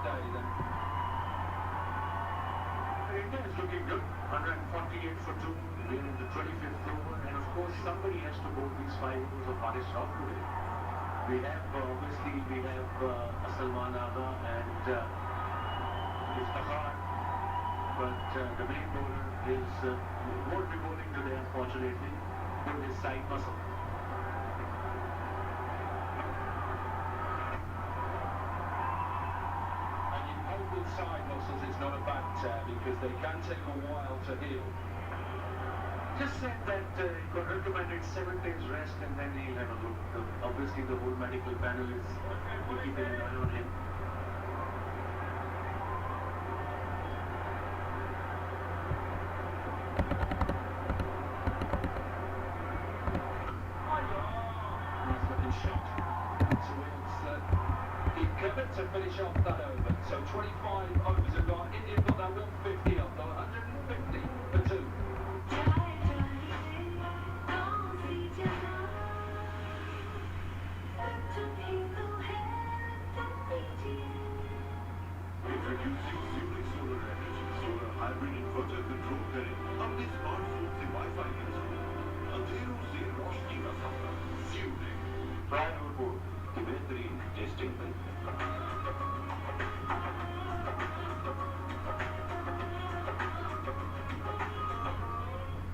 day then. India is looking good. 148 for 2. We're in the 25th over, and of course somebody has to bowl these 5 overs of Paris off today. We have Salman Agha and Iftakhar, but the main bowler won't be bowling today, unfortunately, with his side muscle. And you know with side muscles it's not a bad tear because they can take a while to heal. Just said that he got recommended 7 days rest and then he'll have a look. Obviously the whole medical panel is keeping an eye on him. Nice looking shot. So he covered to finish off that over. So 25 overs have gone. India got that 150 up, though 150 for 2. Introducing Zurich Solar Energy Solar Hybrid Inverter Control करें अपने smartphone से wifi के through अंधेरों से रोशनी का सफर Zurich prime report की बेहतरीन testing में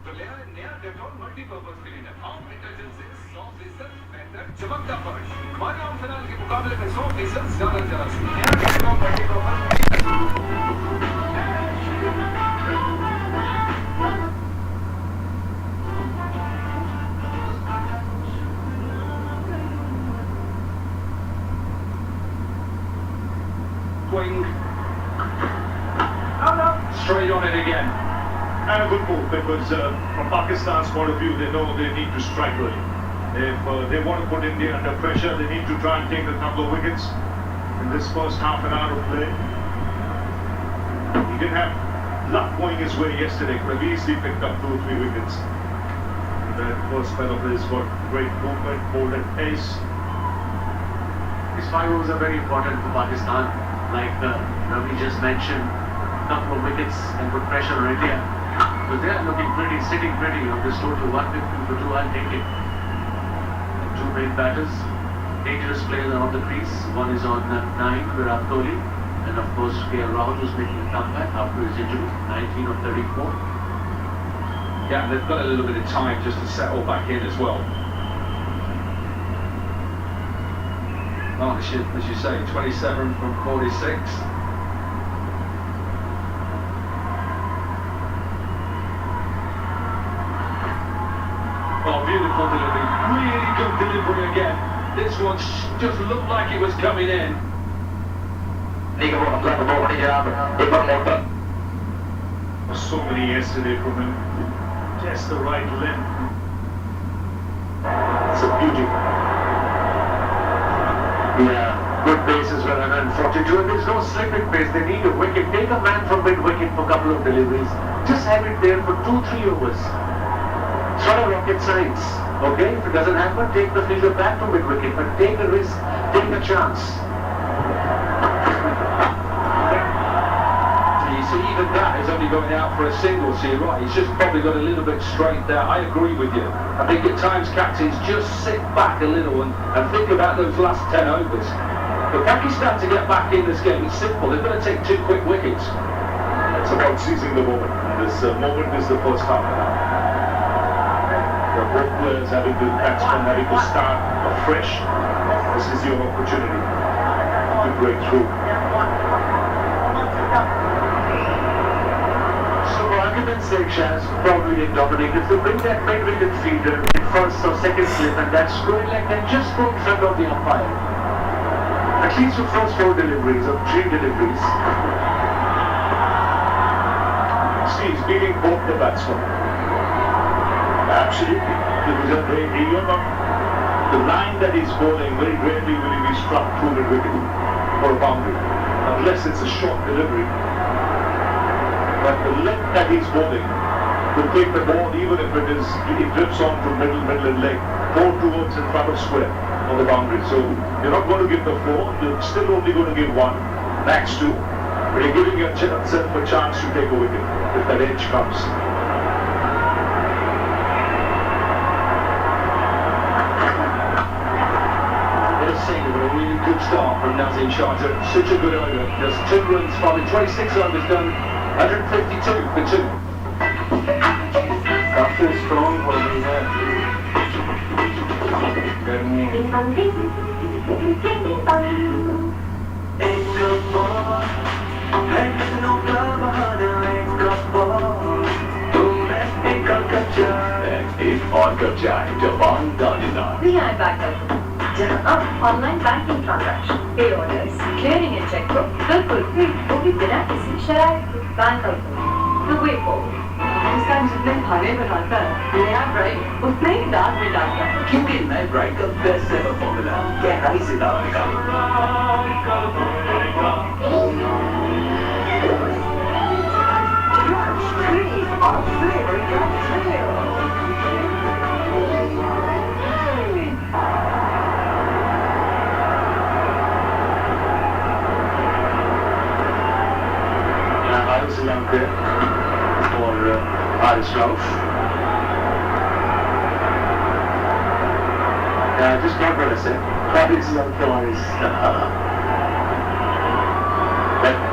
तो ले आए नया डेटॉल मल्टीपर्पज क्लीनर 8 डिटर्जेंट से 100% बेहतर चमकता फर्श हमारे आम फिनाल के मुकाबले में 100% ज्यादा जरासी नया Dettol multipurpose swing straight on it again. And a good move because from Pakistan's point of view, they know they need to strike early. If they want to put India under pressure, they need to try and take a couple of wickets in this first half an hour of play. He didn't have luck going his way yesterday, could have easily picked up 2 or 3 wickets. That first spell of his got great movement, bowled at pace. These 5 overs are very important for Pakistan. Like Ravi just mentioned, a couple of wickets and put pressure on India. So they are looking pretty, sitting pretty on this total 150 for 2. I'll take it. And 2 main batters, dangerous players are on the crease. One is on 9, Virat Kohli, and of course KL Rahul, who's making a comeback after his injury, 19 of 34. Yeah, they've got a little bit of time just to settle back in as well. Partnership, as you say, 27 from 46. Oh, beautiful delivery. Really good delivery again. This one just looked like it was coming in. So many yesterday from him. Just the right length. It's a beauty. Yeah, good pace as well, 142, and there's no slip in pace. They need a wicket. Take a man from mid-wicket for a couple of deliveries. Just have it there for 2-3 overs. It's not a rocket science, okay? If it doesn't happen, take the fielder back to mid-wicket, but take a risk, take a chance. You see, even that is only going out for a single, so you're right. He's just probably got a little bit straight there. I agree with you. I think at times captains just sit back a little and think about those last 10 overs. For Pakistan to get back in this game, it's simple. They've got to take 2 quick wickets. It's about seizing the moment. This moment is the first half an hour. Both players having to, batsmen having to start afresh. This is your opportunity to break through. So for argument's sake, Shaz, probably they dominate. If they bring that mid-wicket fielder in first or second slip and that's going like that, just go in front of the umpire. At least for first 4 deliveries or 3 deliveries. See, he's beating both the batsmen. Absolutely. Because the line that he's bowling, very rarely will he be struck through the wicket or a boundary, unless it's a short delivery. But the length that he's bowling will take the ball, even if it drifts on to middle and leg, 4 towards in front of square on the boundary. So you're not going to give the 4, you're still only going to give 1. Max 2. But you're giving yourself a chance to take a wicket if that edge comes. A really good start from Nazim Sharjah. Such a good over. Just 2 runs following 26 overs done. 152 for 2. After strong bowling है. गर्मी. एक और cup चाय जवान दानेदार. रियायत backup जहां अब ऑनलाइन बैंकिंग ट्रांजैक्शन, पे orders, clearing and cheque book बिल्कुल फ्री, वो भी बिना किसी शराइत के. Bank out the way forward. इंसान जितने खाने बनाता है नया ब्राइट उतने ही दाल में डालता है, क्योंकि नए ब्राइट का बेस्ट सेवर फॉर्मूला गहराई से दाल निकालता है. There for Haris Rauf. Just not what I said. Haris Rauf for Haris.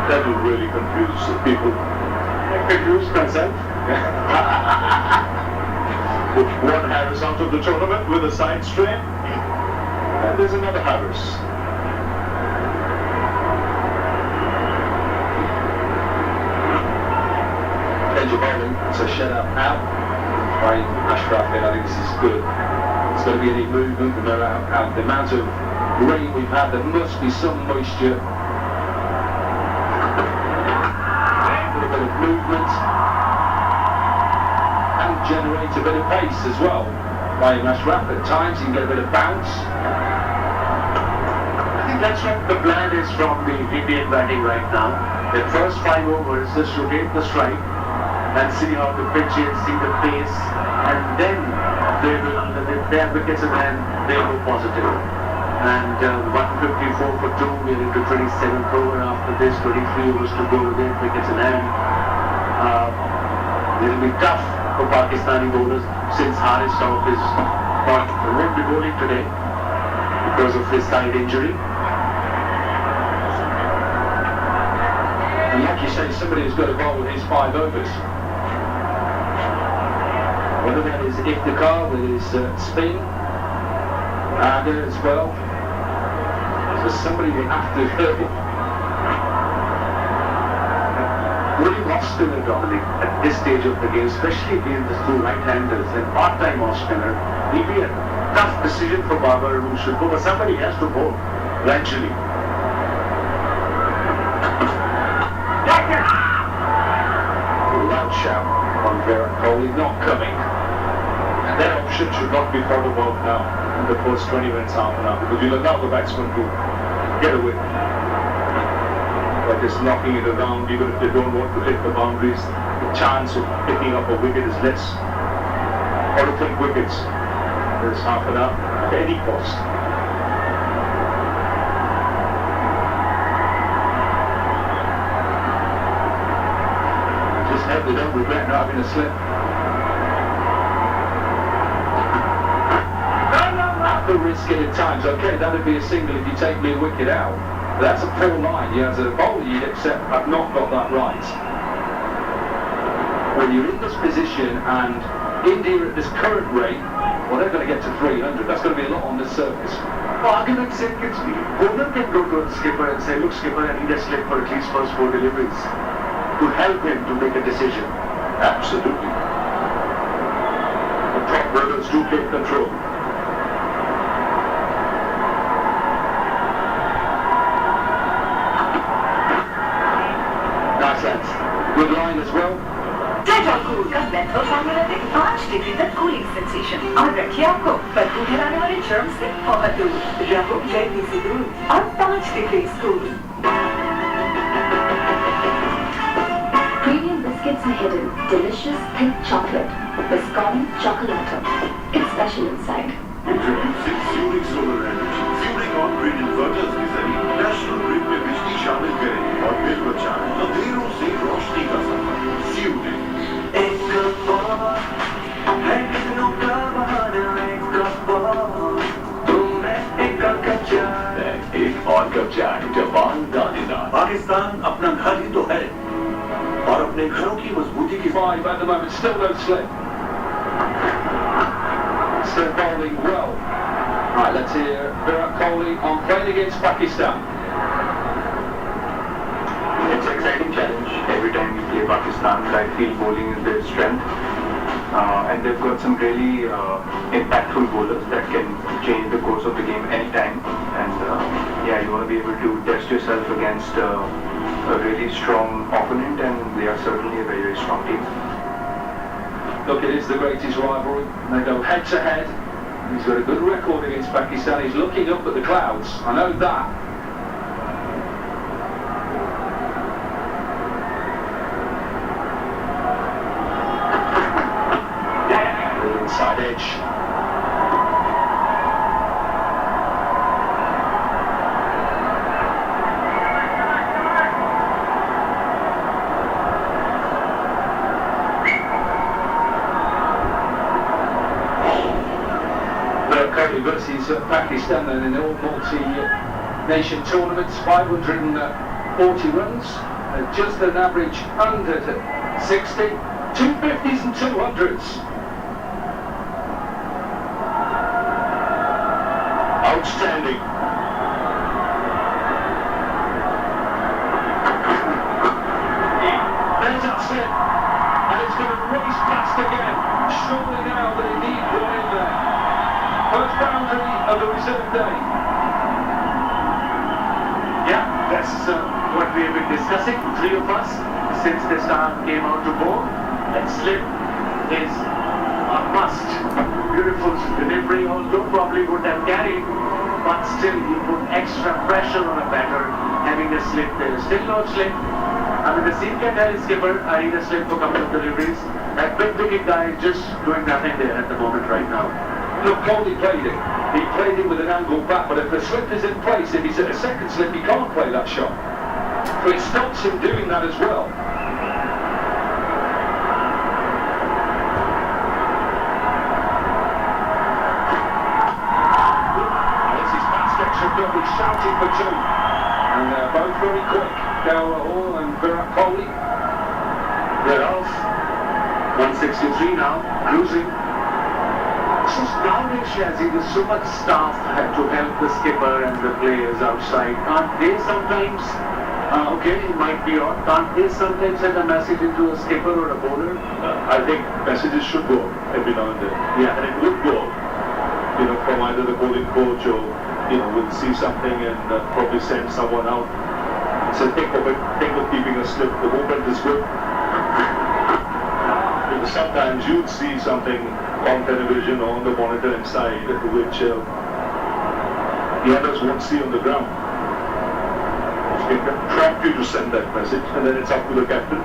That will really confuse people. I confused myself. One Harris out of the tournament with a side strain, and there's another Harris. Bowling, so Shedap out, trying Ashraf in. I think this is good. There's going to be any movement, no matter how the amount of rain we've had, there must be some moisture. A little bit of movement and generate a bit of pace as well. By Ashraf at times, you can get a bit of bounce. I think that's what the plan is from the Indian batting right now. The first 5 overs, just rotate the strike and see how the pitch is, see the pace, and then they will have wickets and then they go positive. And 154 for 2, we are into 27th over. After this, 23 overs to go with 8 wickets in hand. It will be tough for Pakistani bowlers since Haris Rauf won't be bowling today because of his side injury. And like you say, somebody has got to bowl his 5 overs. Whether that is Iftikhar with his spin, and as well, so somebody will have to really lost spinner, Dominic, at this stage of the game, especially being the 2 right-handers and part-time off spinner. It will be a tough decision for Babar who should go, but somebody has to bowl eventually. Loud shout on Virat Kohli, not coming. And that option should not be thought about now in the first 20 minutes, half an hour, because you'll allow the batsman to get away. By just knocking it around, even if they don't want to hit the boundaries, the chance of picking up a wicket is less. Or to take wickets, there's half an hour at any cost. just hope they don't regret not having a slip. The risk it at times. Okay, that would be a single if you take me a wicket out. But that's a poor line. You as a bowler, you'd accept I've not got that right. When you're in this position and India at this current rate, well, they're going to get to 300. That's going to be a lot on the surface. For argument's sake, it's the bowler can go to the skipper and say, look, skipper, I need a slip for at least first 4 deliveries to help him to make a decision. Absolutely. The top bowlers do take control. Nice lads. Good line as well. Dettol cool का method formula में 5 degree तक cooling sensation और रखिए आपको बदबू फैलाने वाले germ से बहुत दूर। रहो गर्मी से दूर और 5 degree cool. Premium biscuits are hidden, delicious pink chocolate, biscotti chocolato. It's special inside. Introducing Furing Solar Energy. Furing on-grid inverters के जरिए नेशनल ग्रिड में बिजली शामिल करें दानेदार। पाकिस्तान अपना घर ही तो है और अपने घरों की मजबूती की 5 at the moment, still no slip. Still bowling well. Right, let's hear Virat Kohli on playing against Pakistan. It's an exciting challenge. Every time we play Pakistan, I feel bowling is their strength. And they've got some really impactful bowlers that can change the course of the game anytime. And yeah, you want to be able to test yourself against a really strong opponent, and they are certainly a very, very strong team. Look, it is the greatest rivalry. They go head to head. He's got a good record against Pakistan. He's looking up at the clouds. I know that. Inside edge. Kohli versus Pakistan then in all multi-nation tournaments, 540 runs, just an average under 60, 250s and 200s. outstanding. There's that slip, and it's going to race past again. Surely now they need one in there. First boundary of the reserve day. Yeah, that's what we have been discussing, three of us, since the start came out to bowl. That slip is a must. Beautiful delivery, although probably would have carried, but still you put extra pressure on a batter having a slip. There is still no slip. I mean, the scene can tell his skipper, I need a slip for a couple of deliveries. That big wicket guy is just doing nothing there at the moment right now. Look, Kohli played it. He played it with an angled bat, but if the slip is in place, if he's at a second slip, he can't play that shot. So it stops him doing that as well. This is fast extra good. He's shouting for two. And they're both very quick. Rahul and Virat Kohli. They're off. 163 now, cruising. So nowadays, Shazzy, there's so much staff to help the skipper and the players outside. Can't they sometimes, okay, it might be odd, can't they sometimes send a message into a skipper or a bowler? I think messages should go every now and then. Yeah. And it would go, from either the bowling coach or, we'll see something and probably send someone out. So think of keeping a slip. The movement is good. Because sometimes you'd see something on television or on the monitor inside which the others won't see on the ground. It can prompt you to send that message, and then it's up to the captain.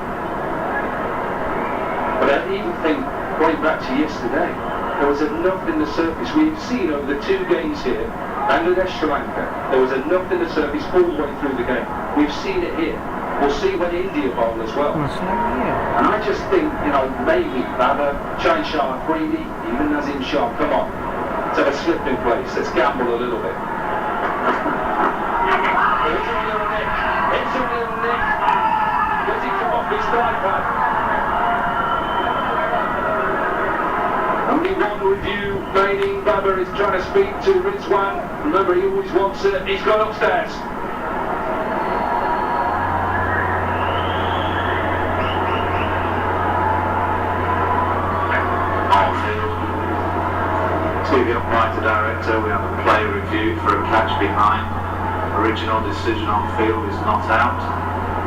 But I even think, going back to yesterday, there was enough in the surface. We've seen over the two games here, Bangladesh, Sri Lanka, there was enough in the surface all the way through the game. We've seen it here. We'll see when India bowl as well. And I just think, maybe Baba, Chain Shah, Freedy, even Nazim Shah, come on. Let's have a slip in place. Let's gamble a little bit. It's a little nick. It's a little nick. Does he come off his tripod? Only one review remaining. Baba is trying to speak to Rizwan. Remember, he always wants it. He's gone upstairs. The umpire director, we have a play review for a catch behind. Original decision on field is not out.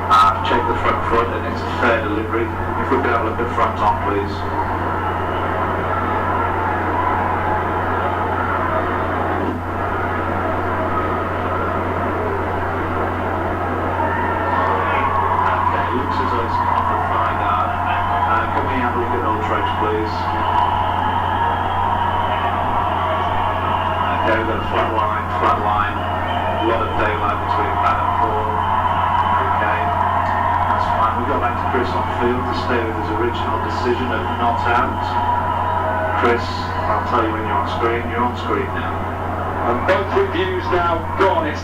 I've checked the front foot and it's a fair delivery. If we could have a look at front on, please. Okay, looks as though it's off the thigh guard. Can we have a look at Old Trudge, please? Okay, we've got a flat line, a lot of daylight between bat and ball. Okay, that's fine. We'll go back to Chris on field to stay with his original decision of not out. Chris, I'll tell you when you're on screen. You're on screen now. And both reviews now gone. It's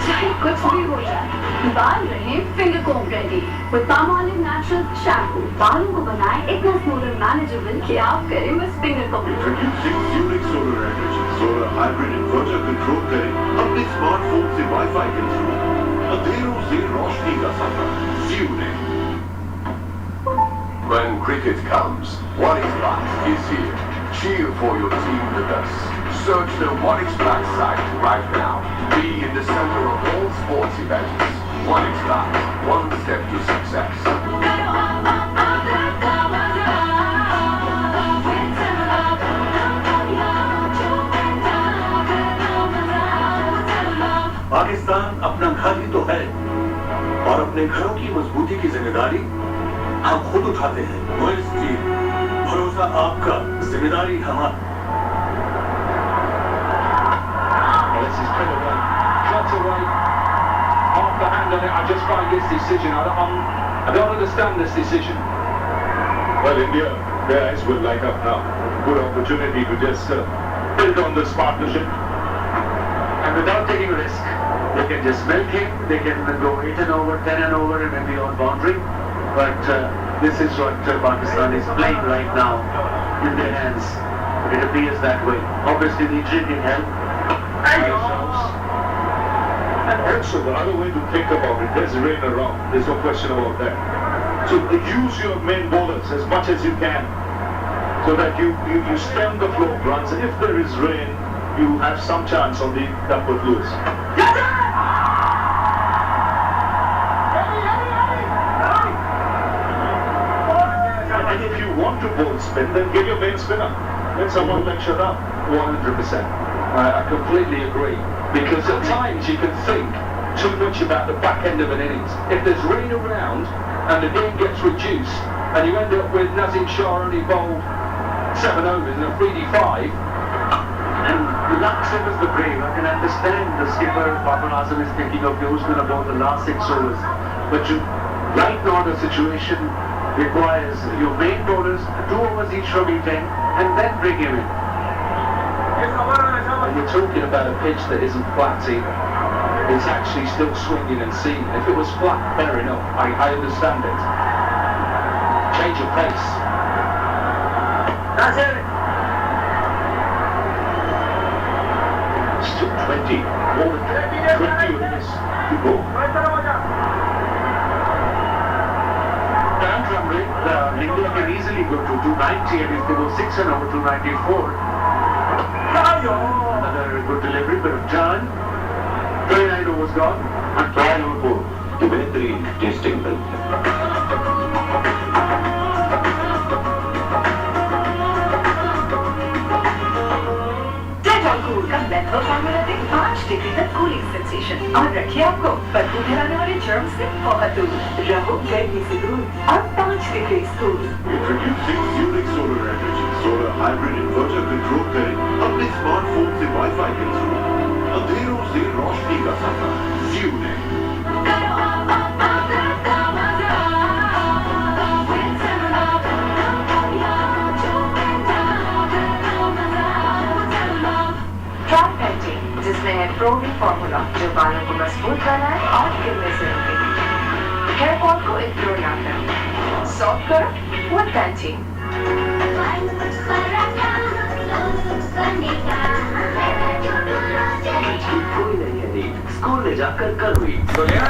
चाहे कुछ भी हो जाए, बाल रहे finger comb ready with Palmolive Natural Shampoo. बालों को बनाए इतना स्मूथ और मैनेजेबल कि आप करें बस फिंगर कोम. Introducing Unix Solar Energy Solar Hybrid Inverter control करें अपने स्मार्टफोन से वाईफाई के थ्रू अंधेरों से रोशनी का सफर. Unix. When cricket comes, One X Black is here. Cheer for your team with us. Search the One X Black site right now. Be in the center of all sports events. One X Black, one step to success. Pakistan अपना घर ही तो है और अपने घरों की मजबूती की जिम्मेदारी हम खुद उठाते हैं. भरोसा आपका, जिम्मेदारी हमारी. this is put away. Cut away. Half the hand on it. I just find this decision. I don't understand this decision. Well, India, their eyes will light up now. Good opportunity to just build on this partnership. And without taking a risk, they can just milk him, they can go 8 and over, 10 and over and maybe on boundary. But this is what Pakistan is playing right now in their hands. It appears that way. Obviously the injury can help. And also, the other way to think about it, there's rain around. There's no question about that. So use your main bowlers as much as you can so that you stem the flow of runs. And if there is rain, you have some chance on the Duckworth Lewis. And if you want to bowl spin, then get your main spinner. Let someone like shut up. 100%. I completely agree. Because at times you can think too much about the back end of an innings. If there's rain around and the game gets reduced and you end up with Nazim Shah only bowled 7 overs and a 3D5. And luck favors the brave. I can understand the skipper Bumrah is thinking of who's going to bowl the last 6 overs. But right now the situation requires your main bowlers 2 overs each from E10 and then bring him in. And you're talking about a pitch that isn't flat either. It's actually still swinging and seaming. If it was flat, fair enough. I understand it. Change of pace. That's it. Still 20. More than 20 overs to go. India can easily go to 290 and if they go 6 and over 294. Another good delivery, bit of turn. 29 overs gone. And trial over 4. The बेहतरीन testing bill. Cool का method formula दे 5 degree तक cooling sensation और रखिए आपको बदबू फैलाने वाले germ से बहुत दूर. रहो गर्मी से दूर और 5 degree cool. Introducing Unix Solar Energy Solar Hybrid Inverter control करें अपने स्मार्टफोन से वाईफाई के थ्रू अंधेरों से रोशनी का सफर. Unix. जिसमें है प्रोविंग फॉर्मूला जो बालों को मजबूत बनाए और गिरने से रोके. हेयर फॉल को इग्नोर ना करें. सॉफ्ट करो वो पैंचिंग. कोई नहीं है नीट. स्कूल ले जाकर कल हुई. तो नया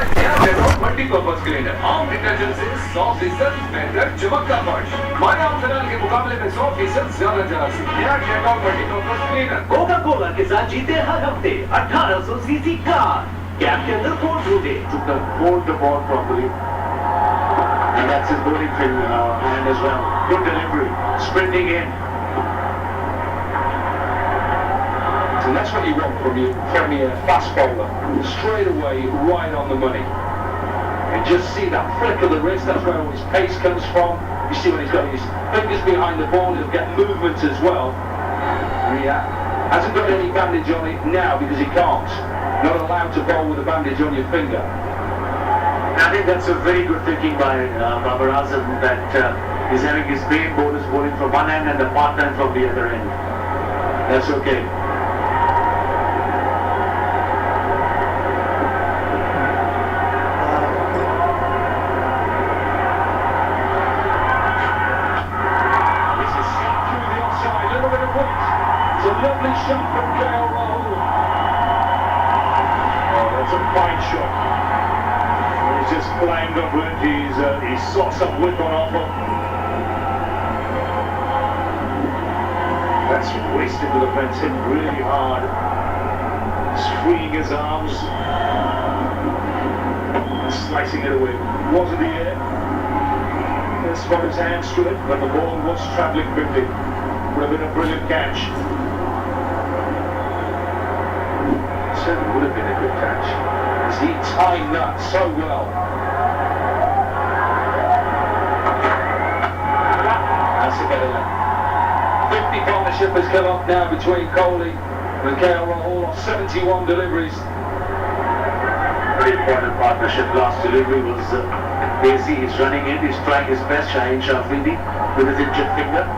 मल्टीपर्पज क्लीनर. आम डिटर्जेंट से 100% बेहतर चमक का फर्श. माया आम फिनाल के मुकाबले में 100% ज्यादा जरासीम. नया Dettol multipurpose cleaner. Coca Cola के साथ जीते हर हफ्ते 1800 सीसी कार. कैप के अंदर फोल्ड होंगे. Took the hold the ball properly. And that's his bowling hand as well. Good delivery. Sprinting in. And that's what you want from a fast bowler. Straight away, right on the money. And just see that flick of the wrist, that's where all his pace comes from. You see when he's got his fingers behind the ball, he'll get movement as well. And he hasn't got any bandage on it now because he can't. Not allowed to bowl with a bandage on your finger. I think that's a very good thinking by Babar Azam that he's having his main bowlers bowling from one end and the partner from the other end. That's okay. just climbed up it. He saw some width on offer. That's raced into the fence, hit really hard. Freeing his arms, slicing it away. Was in the air. As far as hands to it, but the ball was travelling quickly. Would have been a brilliant catch. Certainly would have been a good catch, as he timed that so well. That's a better one. 50 partnership has come up now between Kohli and KL Rahul on 71 deliveries. Very important partnership. Last delivery was Daisy. He's running in. He's trying his best. Shaheen Shafridi with his injured finger.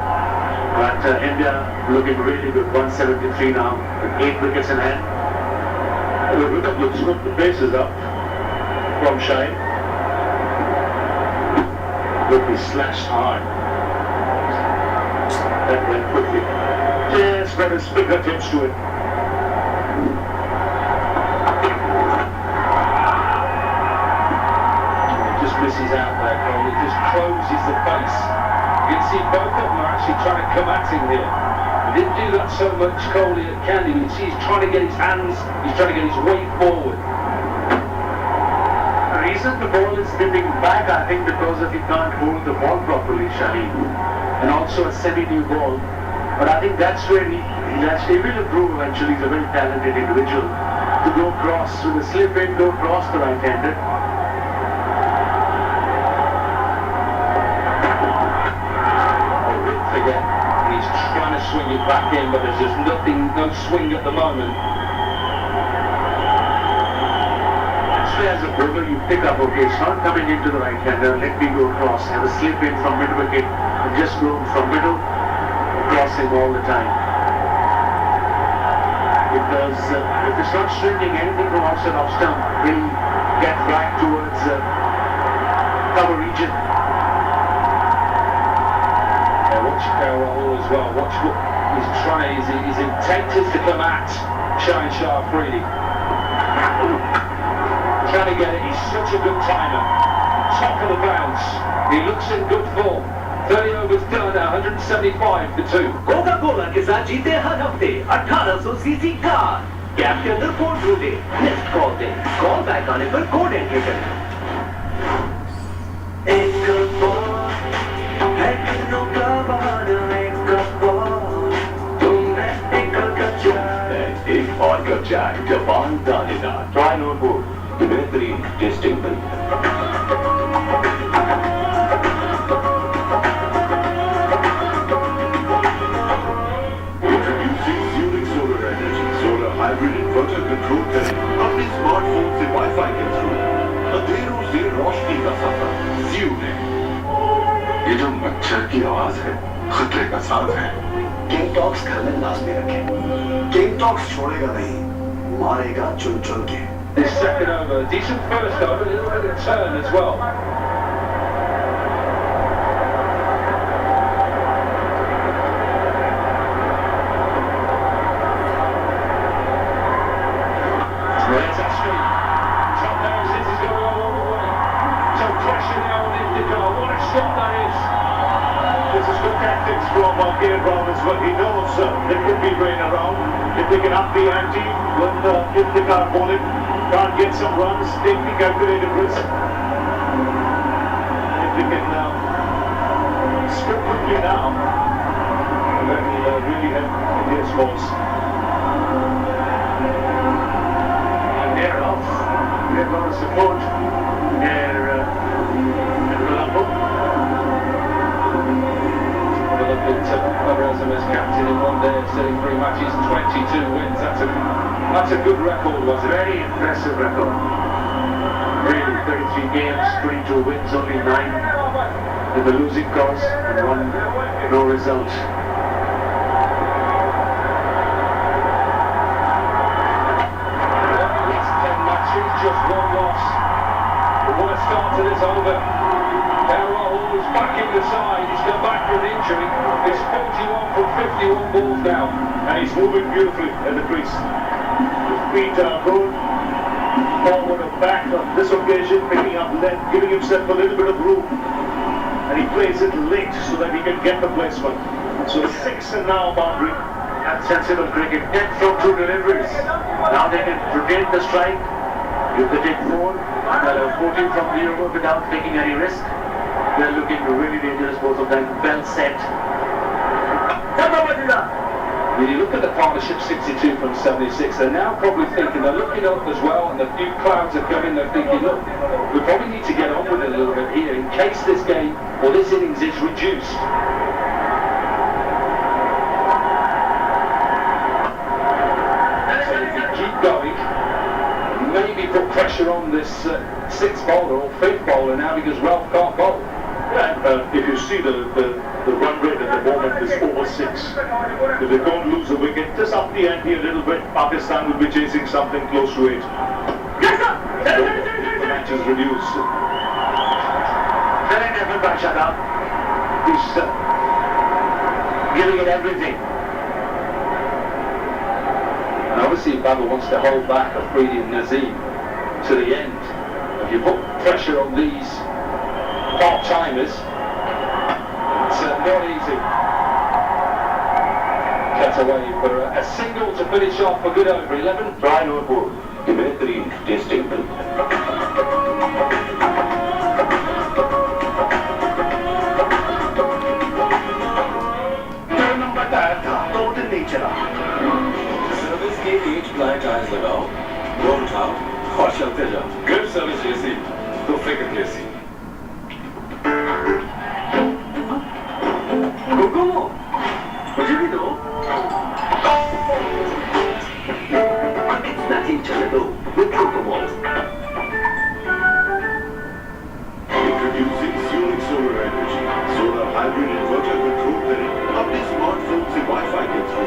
But India looking really good. 173 now with 8 wickets in hand. The rhythm looks good. The pace is up from Shaheen. Look, he slashed hard. That went quickly. Just got his fingertips to it. Just misses out there, Kohli. Just closes the face. You can see both of them are actually trying to come at him here. He didn't do that so much, Kohli, at Candy. You can see he's trying to get his hands, he's trying to get his weight forward. The reason the ball is dipping back, I think, because he can't hold the ball properly, Shaheen. And also a semi-new ball. But I think that's where he will improve eventually. He's a very talented individual. To go cross with a slip in, go cross the right-hander. Again, he's trying to swing it back in, but there's just nothing, no swing at the moment. Actually, as a bowler, you pick up, okay, it's not coming into the right-hander, let me go across, have a slip in from mid-wicket, and just go from middle, crossing all the time. Because if it's not swinging, anything from outside off stump will get back towards cover region. Watch KL Rahul as well. Watch what he's trying. His intent is to come at Shaheen Shafridi. Trying to get it. He's such a good timer. Top of the bounce. He looks in good form. 30 overs done at 175 for 2. Coca Cola के साथ जीते हर हफ्ते 1800 CC car. Cap के अंदर code ढूंढे, missed call दे, call back आने पर code entry करें। एक और कप चाय जापान दानेदार ट्राई नोटबुक बेहतरीन टेस्टिंग बन हाइब्रिड इन्वर्टर कंट्रोल करें अपने स्मार्टफोन से वाईफाई के थ्रू अंधेरों से रोशनी का सफर Fueling। ये जो मच्छर की आवाज है खतरे का साथ है। किंग टॉक्स घर में लाजमी रखें। किंग टॉक्स छोड़ेगा नहीं, मारेगा चुन चुन के। This second over, decent first over, a little bit of turn as well. Where's Jasprit? Top now, this is going all the way. So pressure now on Indica. What a shot that is. This is good tactics from KL Rahul as well. He knows there could be rain around. If they can up the ante when if they can't bowl it, can't get some runs, take the calculated risk. If they can score quickly now, that will really help India's cause. And they're off. They're going to support their Colombo. Bumrah as captain in one day of setting 3 matches, 22 wins. That's a good record, was it? Very impressive record. Really, 33 games, 22 wins, only 9 in the losing cause, and 1 no result. Last 10 matches, just 1 loss. The worst start to this over. KL Rahul was back in the side. He's come back from injury. He's 41 from 51 balls now. And he's moving beautifully at the crease. His feet are going forward and back on this occasion, picking up then giving himself a little bit of room. And he plays it late so that he can get the placement. So 6 and now boundary. That's sensible cricket. 10 from 2 deliveries. Now they can rotate the strike. You could take 4, 14 from the over without taking any risk. They're looking really dangerous, both of them. Well set. When you look at the partnership 62 from 76, they're now probably thinking, they're looking up as well, and a few clouds are coming, they're thinking, look, we probably need to get on with it a little bit here in case this game or this innings is reduced. So if you keep going, maybe put pressure on this 6th bowler or 5th bowler now because Ralph can't bowl. Yeah, if you see the run rate at the moment is over 6. If they don't lose a wicket, just up the ante a little bit, Pakistan will be chasing something close to 8. If the match is reduced. Very different by Shadab. He's giving it everything. And obviously Babar wants to hold back Afridi and Nazim to the end. If you put pressure on these part-timers, it's not easy. Cut away for a single to finish off a good over 11. Brian Woodward, the better tasting. Service के as blind eyes लगाओ, गोल उठाओ और चलते जाओ। Good service जैसी तो फ्रिकेट जैसी। Colombo, मुझे भी दो। It's nothing चले दो with Colombo. Introducing unique solar energy, solar hybrid inverter control करें अपने स्मार्टफोन से वाईफाई के थ्रू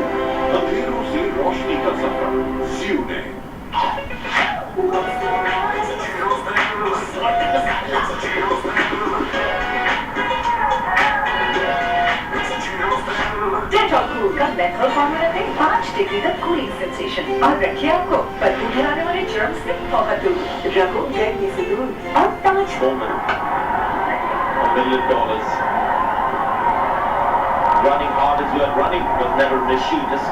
अंधेरों से रोशनी का सफर सीने। डेटॉल कूल का मेथल फॉर्मूला में 5 डिग्री तक कूलिंग सेंसेशन और रखिए आपको बदबू फैलाने वाले जर्म्स से बहुत दूर। रखो गर्मी से दूर और 5 Woman, $1 million. Running hard as well. Running was never an issue. Just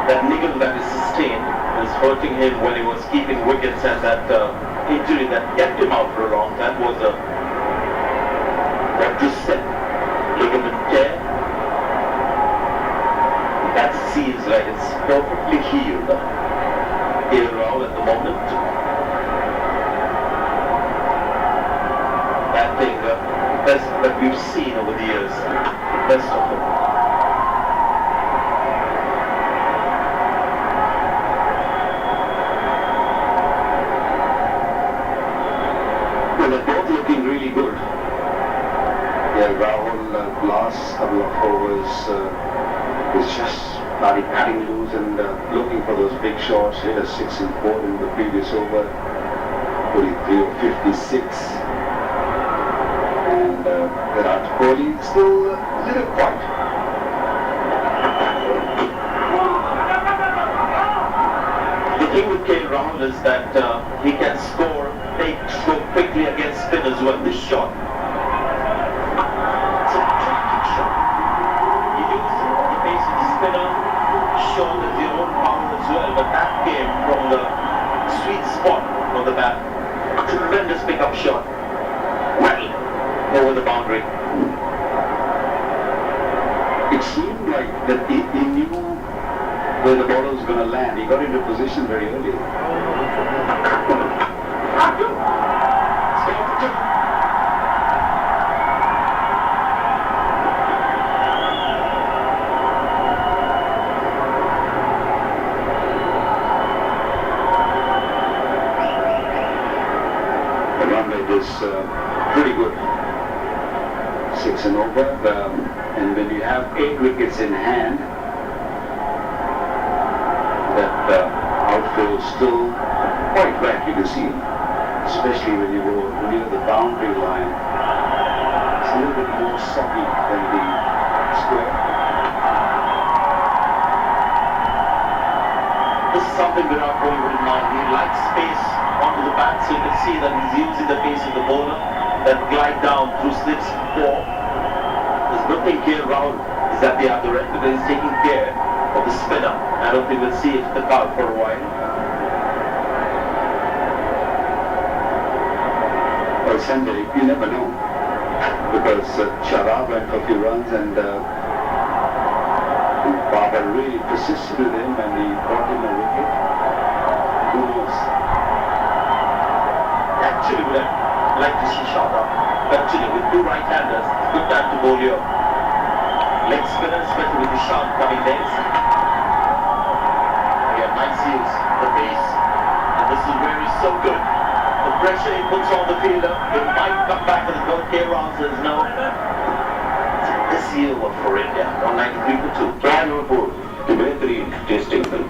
that niggle that he sustained was hurting him when he was keeping wickets, and that injury that kept him out for a long time was a quadricep ligament tear. That seems like it's perfectly healed here around at the moment. That thing, best that we've seen over the years, best of them. Well, they're both looking really good. Yeah, Rahul, last couple of overs is just started cutting loose and looking for those big shots. Hit a 6 and 4 in the previous over, 43 or 56. And Virat Kohli still a little quiet. The thing with K. Rahul is that he can score quickly against spin as well. This shot, it's a tracking shot. He uses the pace of the spinner, shown as your own power as well, but that came from the sweet spot of the bat. Tremendous pickup shot. Well, over the boundary. It seemed like that he knew where the ball was going to land. He got into position very early. The run rate is pretty good. 6 and over. And when you have 8 wickets in hand, that outfield still quite likely to see, especially when you go near the boundary line. It's a little bit more soggy than the square. This is something Virat Kohli wouldn't mind. He likes space onto the bat, so you can see that he's using the pace of the bowler, that glide down through slips 4. There's nothing here around, is that the other end, because he's taking care of the spinner. I don't think we'll see it the car for a while. Well, Sunday, you never know. Because Sharab went for a few runs and Baba really persisted with him and he brought him a wicket. Who knows? Actually, would have liked to see Sharab. Actually, with 2 right-handers, it's good time to bowl here. Leg spinner, especially with the sharp coming legs. Again, nice use, the pace, and this is where he's so good. The pressure he puts on the fielder, he might come back with a good K round, says no. This year was for India, 193 for 2. Try no food. The very tasting thing.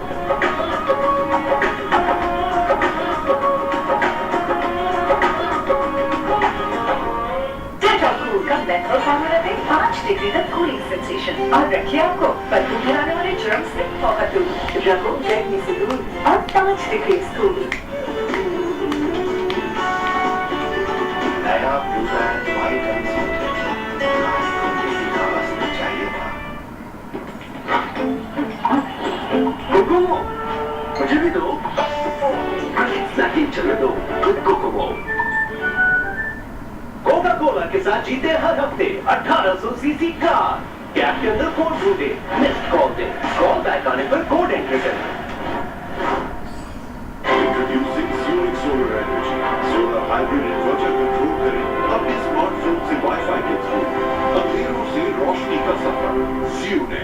Metro formula में 5 degree तक cooling sensation और रखिए आपको बदबू फैलाने वाले germ से बहुत दूर। रखो गर्मी से दूर और 5 डिग्री कूल। नया ब्लूबैंड वाइट एंड चाहिए था। कोकोमो, मुझे भी दो। नहीं चले दो, खुद कोकोमो। कोका-कोला के साथ जीते हर हफ्ते 1800 सीसी कार। कैप के अंदर कोड ढूंढे, मिस्ड कॉल दे, कॉल बैक आने पर कोड एंटर करें। Introducing Unique Solar Energy, solar hybrid inverter control करें अपने स्मार्टफोन से वाईफाई के थ्रू अंधेरों से रोशनी का सफर सीने।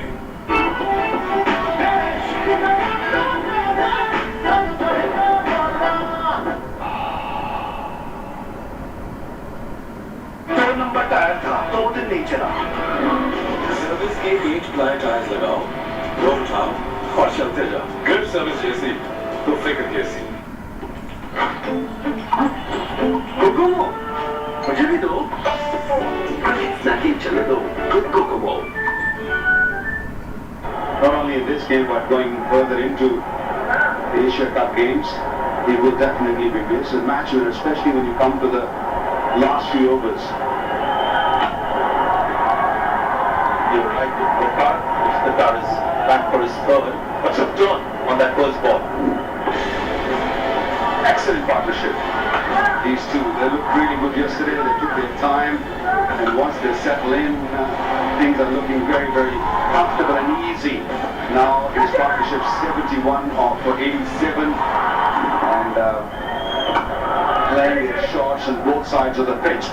नंबर टायर था, 2 दिन नहीं चला। सर्विस के 8 प्लाई टायर्स लगाओ, रोड उठाओ और चलते जाओ। गुड सर्विस जैसी तो फिक्र कैसी। कोकोमो, मुझे भी दो। नहीं चले दो, खुद Kokomo. Not only in this game but going further into the Asia Cup games, he will definitely be missed. A match winner, especially when you come to the last few overs. You're right with Scorecard. Scorecard is back for his third. What's a turn on that first ball? Excellent partnership. These two, they looked really good yesterday. They took their time, and once they settle in, things are looking very, very comfortable and easy. Now his partnership 71 for 87, and playing his shots on both sides of the pitch.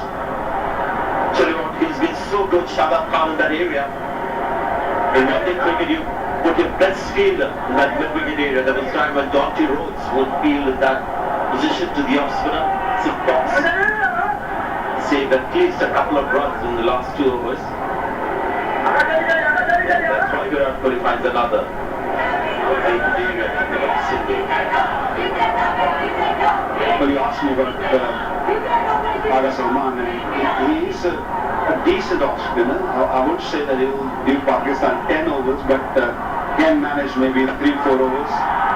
Tell you what, he's been so good, Shadab Khan, in that area. In Indian cricket, you put your best fielder in that mid-wicket area. There was a time when Dante Rhodes would field in that position to the off-spinner. Saved at least a couple of runs in the last 2 overs. That's why Virat Kohli finds another. Very good area to pick up single. Well, you asked me about Aga Salman, and he is a decent off-spinner. I would say that he will give Pakistan 10 overs, but can manage maybe 3-4 overs.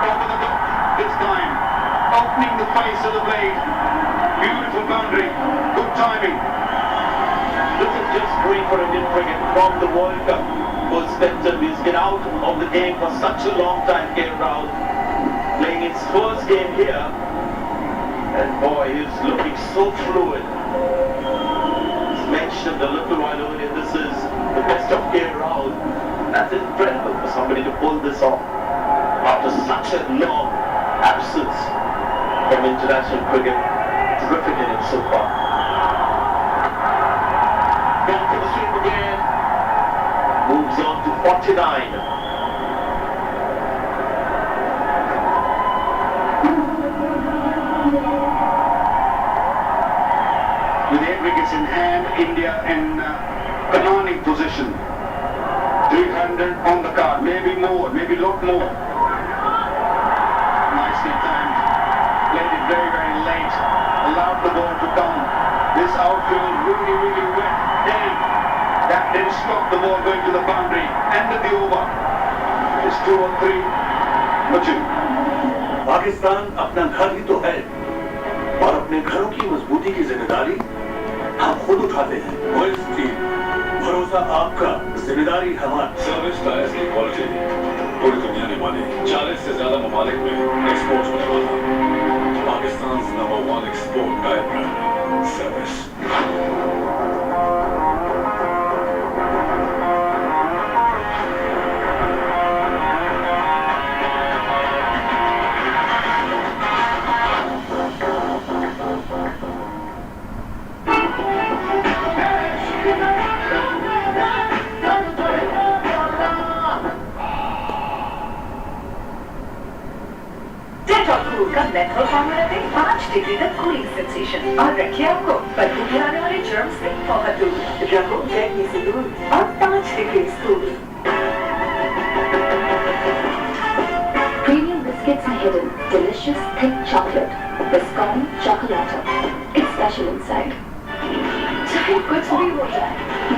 Over the top this time, opening the face of the blade. Beautiful boundary, good timing. This is just great for Indian cricket from the World Cup perspective. He's been out of the game for such a long time, K. Rahul, playing his first game here. And boy, he's looking so fluid. He's mentioned a little while earlier, this is the best of K. Rahul. That's incredible for somebody to pull this off after such a long absence from international cricket. Terrific innings so far. Back to the sweep again. Moves on to 49. With 8 wickets in hand, India in commanding position. 300 on the card, maybe more, maybe a lot more. Nicely timed. Played it very, very late. Allowed the ball to come. This outfield really, really wet. Then that didn't stop the ball going to the boundary. Ended the over. It's 2 or 3 for 2. Pakistan अपना घर ही तो है, और अपने घरों की मजबूती की जिम्मेदारी हम खुद उठाते हैं। वर्ल्ड टीम, भरोसा आपका, जिम्मेदारी हमारी। सर्विस टायर्स की क्वालिटी पूरी दुनिया ने मानी। 40 से ज्यादा ममालिक में एक्सपोर्ट होने वाला Pakistan number 1 export tyre brand service. का मेथड फॉर्मूला में 5 डिग्री तक कूलिंग सेंसेशन और रखिए आपको बदबू गिराने वाले जर्म्स से बहुत दूर। रखो गर्मी से दूर और 5 degree cool. Premium biscuits and hidden delicious thick chocolate, Biscotti Chocolato. It's special inside. चाहे कुछ भी हो जाए,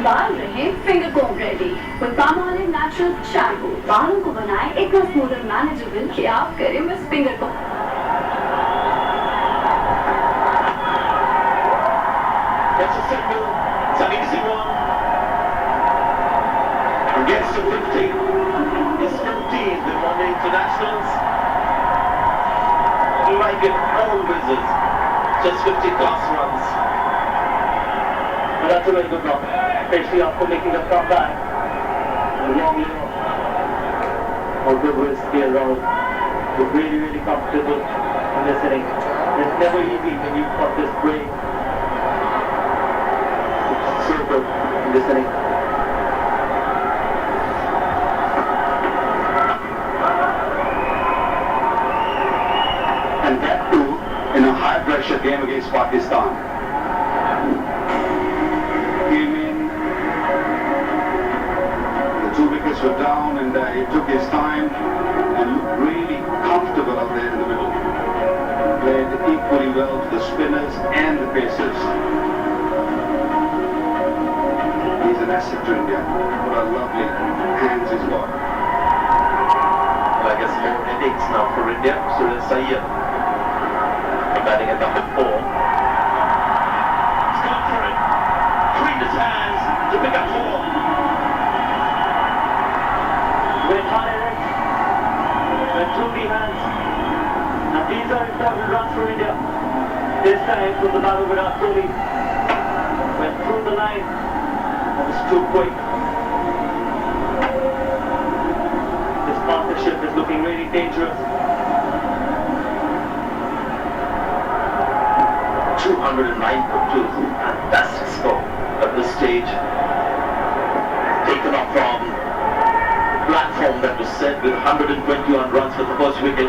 बाल रहे finger comb ready with palm olive natural shampoo। बालों को बनाए इतना स्मूथ और मैनेजेबल कि आप करें बस finger comb. That's a single. It's an easy one. Gets to 50. It's 15. They won the internationals. Like it always is. Just 50 class runs. But that's a very good knock, especially after making a comeback. Long year of good risk here around. You're really, really comfortable in this inning. It's never easy when you've got this break. It's so good in this inning. And that too in a high pressure game against Pakistan. Came in, the 2 wickets were down, and he took his time and looked really comfortable out there in the middle. Played equally well to the spinners and the pacers. He's an asset to India. What a lovely hands he's got. Well, I guess more innings now for India. Surya Sayyid batting at number 4. He's gone for it. Freed his hands to pick up 4. We're trying it. We're through the hands. And these are important runs for India. This time from the battle without Kohli. Went through the line. That was too quick. This partnership is looking really dangerous. 209 for 2. Fantastic score at this stage. Taken off from the platform that was set with 121 runs for the first wicket.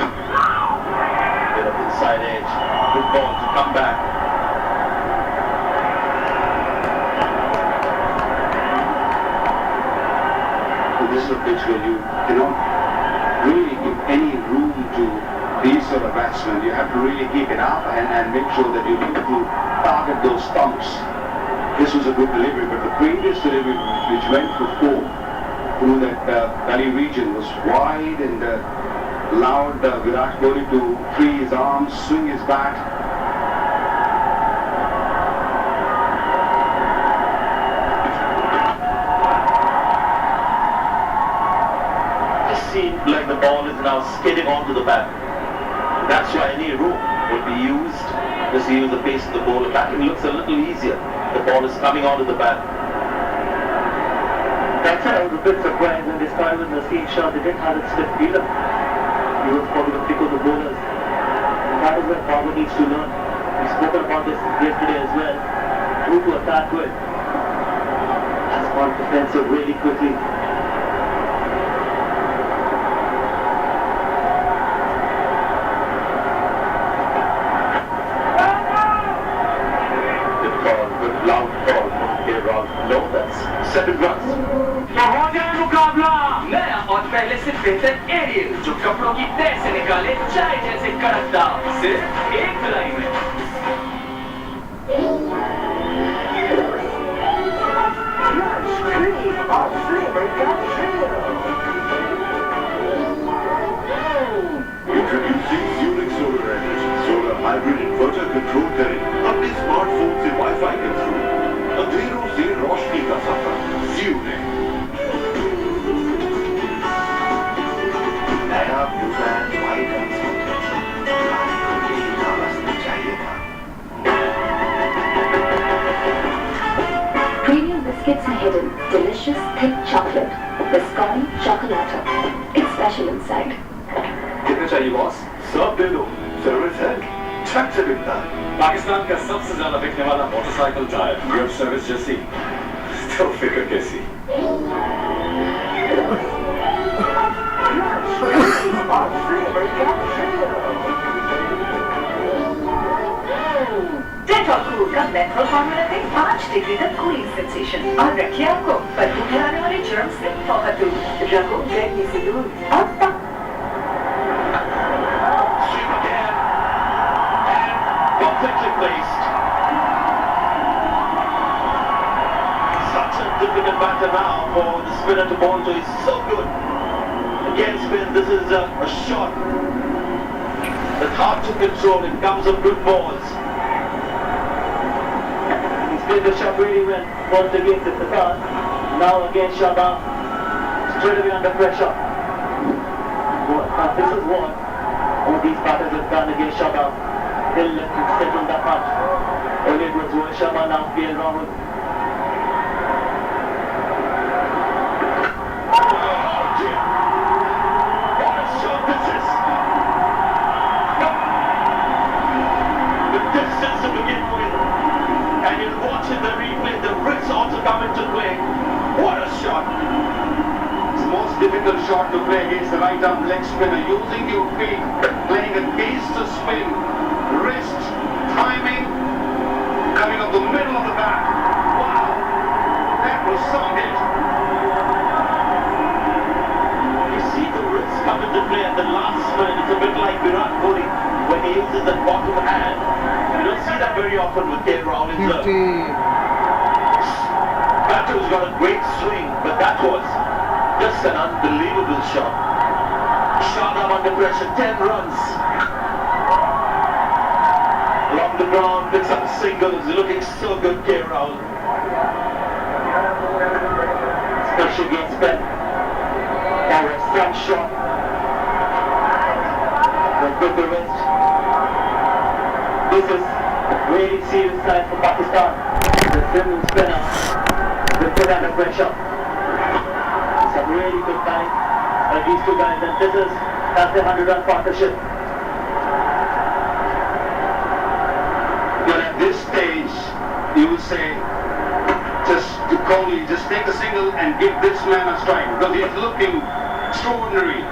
Bit of inside edge. Good ball to come back. So this is a pitch where you cannot really give any room to these sort of batsmen. You have to really keep it up and make sure that you need to target those stumps. This was a good delivery, but the previous delivery, which went for 4 through that valley region, was wide and allowed Virat Kohli to free his arms, swing his bat. It seemed like the ball is now skidding onto the bat. That's why any room would be used. Just use the pace of the bowler. Batting looks a little easier. The ball is coming onto the bat. That's why I was a bit surprised when this time in the scene shot they didn't have it split fielder. He was probably the pick of the bowlers. And that is where Power needs to learn. We spoke about this yesterday as well. Who to attack with. Has gone defensive really quickly. Loud call from here on. No, that's 7 runs. हो जाए मुकाबला नया और पहले से बेहतर aerial जो कपड़ों की तह से निकाले चाय जैसे कड़क दाग सिर्फ एक धुलाई में। Introducing Unix Solar Energy, solar hybrid inverter controlled delicious thick chocolate, Biscotti Chocolato. It's special inside. कितने चाहिए बॉस? सब दे दो सर्विस है छक से बिकता है पाकिस्तान का सबसे ज्यादा बिकने वाला मोटरसाइकिल टायर ग्रिप सर्विस जैसी तो फिक्र कैसी डेटॉल कूल का मेथल फॉर्मूला में 5 डिग्री तक कूलिंग सेंसेशन और रखिए आपको बदबू फैलाने वाले जर्म से बहुत दूर रखो गर्मी से दूर और तक perfectly placed. Such a difficult batter now for the spinner to bowl to. He's so good. Again spin, this is a shot that's hard to control. It comes of good balls. He's played the shot really well. Once again to Qatar. Now again shot out. Straight away under pressure. This is what all these batters have done against shot out. They'll settle that much. Earlier it was Rohit Sharma, now PL Rahul. Oh dear! What a shot this is! The distance to begin with, and you'll watch in the replay, the wrists also come into play. What a shot! It's the most difficult shot to play against the right arm leg spinner. Using your feet, playing against the spin. Wrist, timing, coming up the middle of the bat. Wow, that was some hit. You see the wrists come into play at the last minute. It's a bit like Virat Kohli when he uses that bottom hand. You don't see that very often with K. Rahul in the batter's got a great swing, but that was just an unbelievable shot. Shot up under pressure, 10 runs. Along the ground, picks up singles, looking so good, K. Rahul. Special game spent. Or a front shot. With the wrist. This is really serious time for Pakistan. The Finland spinner will put under pressure. Some really good time by these two guys, and that's the 100-run partnership. But at this stage, you would say, just to Kohli, just take the single and give this man a strike because he's looking extraordinary.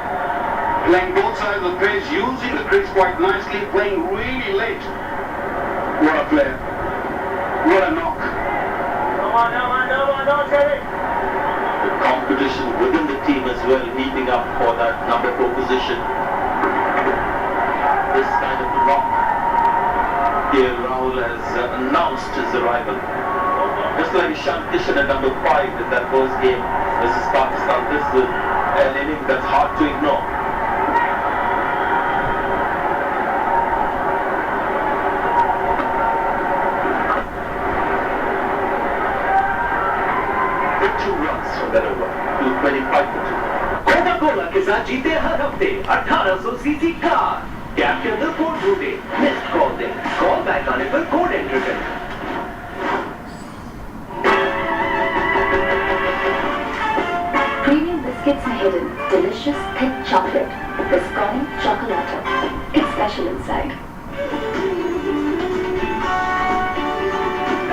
Playing both sides of the crease, using the crease quite nicely, playing really late. What a player. What a knock. The competition within the team as well, heating up for that number 4 position. This kind of knock. Here Rahul has announced his arrival. Just like Ishan Kishan at number 5 in that first game versus Pakistan, this is an inning that's hard to ignore. That over to 25 for 2. Coca Cola के साथ जीते हर हफ्ते 1800 CC car cab के अंदर code ढूंढे missed call they call back आने पर code enter करें Premium biscuits are hidden, delicious thick chocolate, Biscotti Chocolato. It's special inside.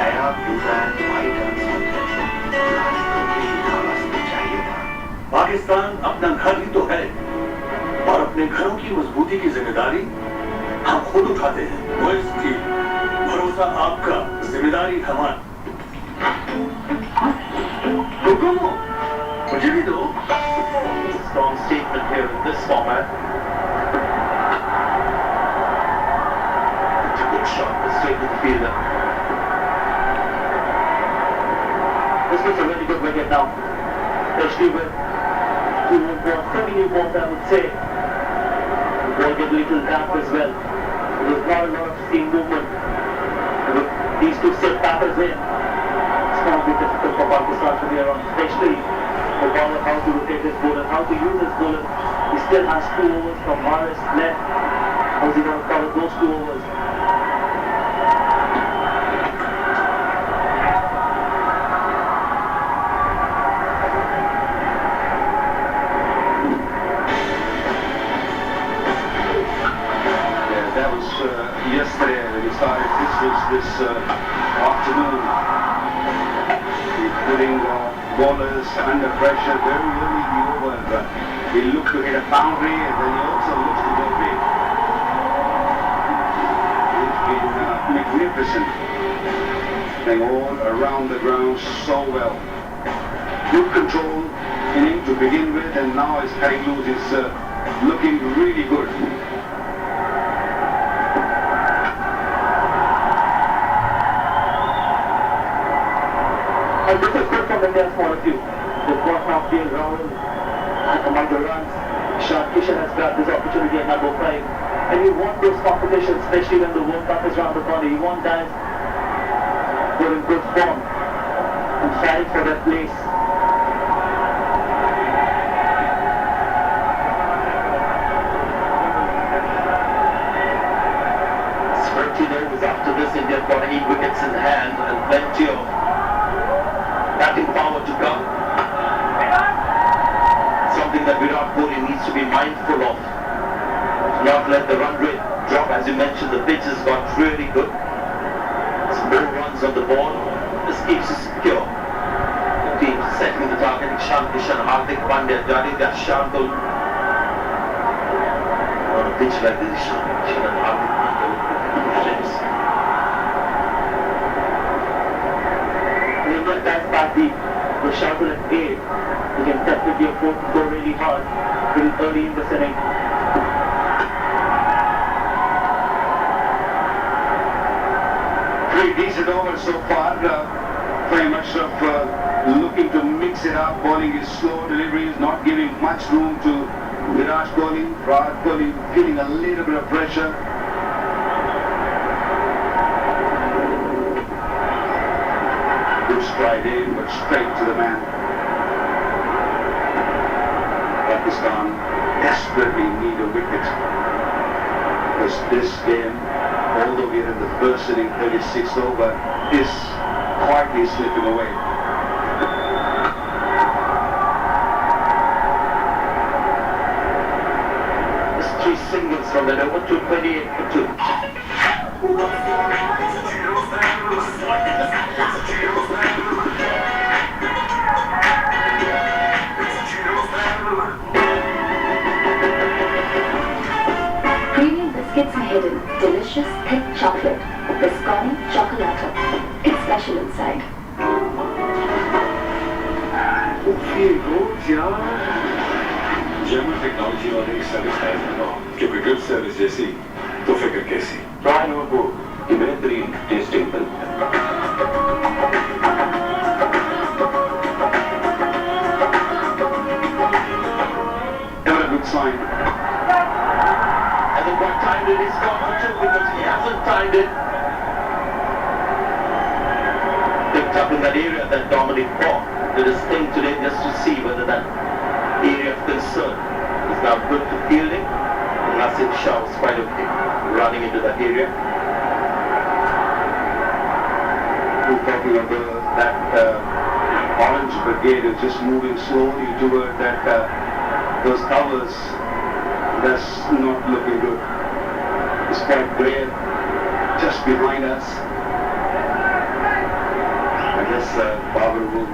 नया ब्रांड वाइट पाकिस्तान अपना घर ही तो है और अपने घरों की मजबूती की जिम्मेदारी हम खुद उठाते हैं वो इसकी भरोसा आपका जिम्मेदारी हमारी मुझे भी दो Strong statement here in this format. It's a good shot, straight to the fielder. This was a really good wicket now. Especially with 2 new balls, 7 new balls I would say. The ball get a little damp as well. There was not a lot of seam movement. With these two set batters in, it's going to be difficult for Pakistan to be around, especially for bowler how to rotate his bowler, how to use his bowler. He still has 2 overs from Maris left. How's he going to cover those 2 overs? bowlers under pressure very early in the over. He looked to hit a boundary and then he also looks to go big. He's been magnificent. Playing all around the ground so well. Good control in him to begin with, and now his cutting loose is looking really good. And this is good from India's point of view. They've got now Gail Rahul among the runs. Ishan Kishan has grabbed this opportunity at number 5. And you want those competitions, especially when the World Cup is around the corner. You want guys who are in good form and fighting for that place. Overs after this, India got 8 wickets in hand and plenty of batting power to come. Something that Virat Kohli needs to be mindful of. Not let the run rate drop. As you mentioned, the pitch has got really good. Some more runs on the ball. This keeps it secure. The team setting the target. Ishan Kishan, Hardik Pandya, Jadeja, Shardul. On a pitch like this, Ishan Kishan and Hardik Pandya will put ships. When that guy's back deep, with Shardul at 8, he can definitely afford to go really hard really early in this inning. Pretty decent over so far. Very much of looking to mix it up. Bowling is slow, deliveries, not giving much room to Virat Kohli. Virat Kohli feeling a little bit of pressure. Good stride in, but straight to the man. Pakistan desperately need a wicket. Because this game, although we're in the first inning, 36th over, is quietly slipping away. There's 3 singles from that over to 28 for 2. Premium biscuits are hidden. Delicious, thick chocolate. Biscotti Chocolata. It's special inside. Okay, good, yeah. German technology और एक service है ना, क्योंकि good service जैसी तो फिक्र कैसी? Try our book, बेहतरीन tasting bill. Never a good sign. And then what timed it is gone for 2 because he hasn't timed it. Picked up in that area that Dominic Paul did his thing today just to see whether that area of concern is now good for fielding. And Nassim Shah was quite okay running into that area. We're talking about that orange brigade is just moving slowly toward that those covers. That's not looking good. It's quite clear just behind us. I guess Babur will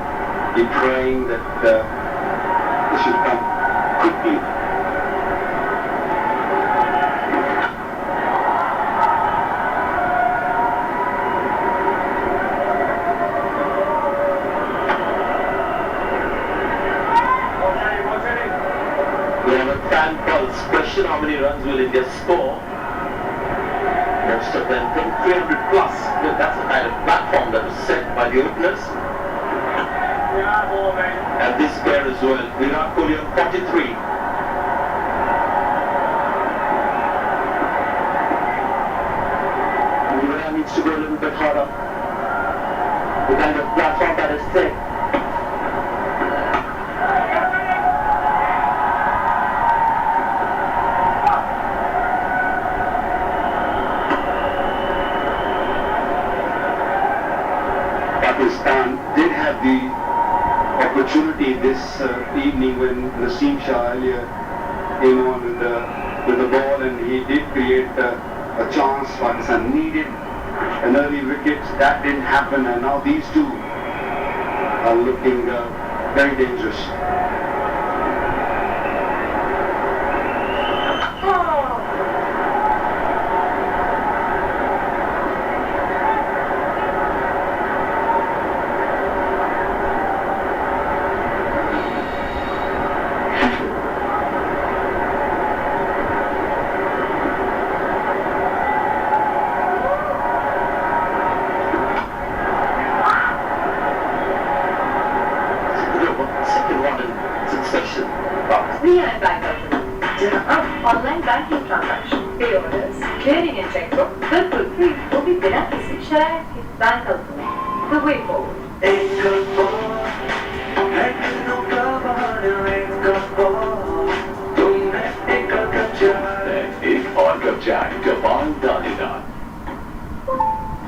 be praying that they should come quickly. We have a fan pulse question: how many runs will India score? Most of them think 300 plus. That's the kind of platform that was set by the openers. And this pair as well, Virat Kohli on 43. Bumrah needs to go a little bit harder. The kind of platform that is set. Pakistan did have the opportunity this evening when Naseem Shah earlier came on with the ball, and he did create a chance. Pakistan needed an early wicket. That didn't happen, and now these two are looking very dangerous. Online banking transaction, pay orders, clearing and checkbook, बिल्कुल free, वो भी बिना किसी शरारत के bank account, the way forward.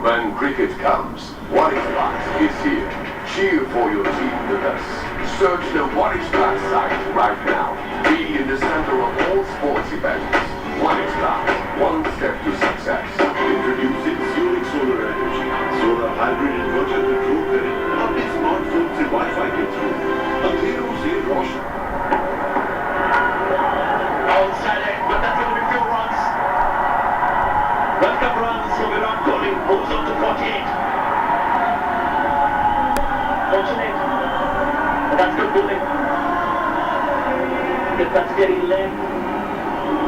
When cricket comes, One Xbox is here. Cheer for your team with us. Search the One Xbox site right now. Be in the center of all sports events. One Xbox, one step to success. Introducing Zurich Solar Energy. Solar hybrid inverter control करें अपने smartphone से wifi के through अंधेरों से रोशनी. Outside it, but that's only few runs. Welcome runs for Virat Kohli, moves on to 48. Fortunate, but that's good bowling. If that's getting left,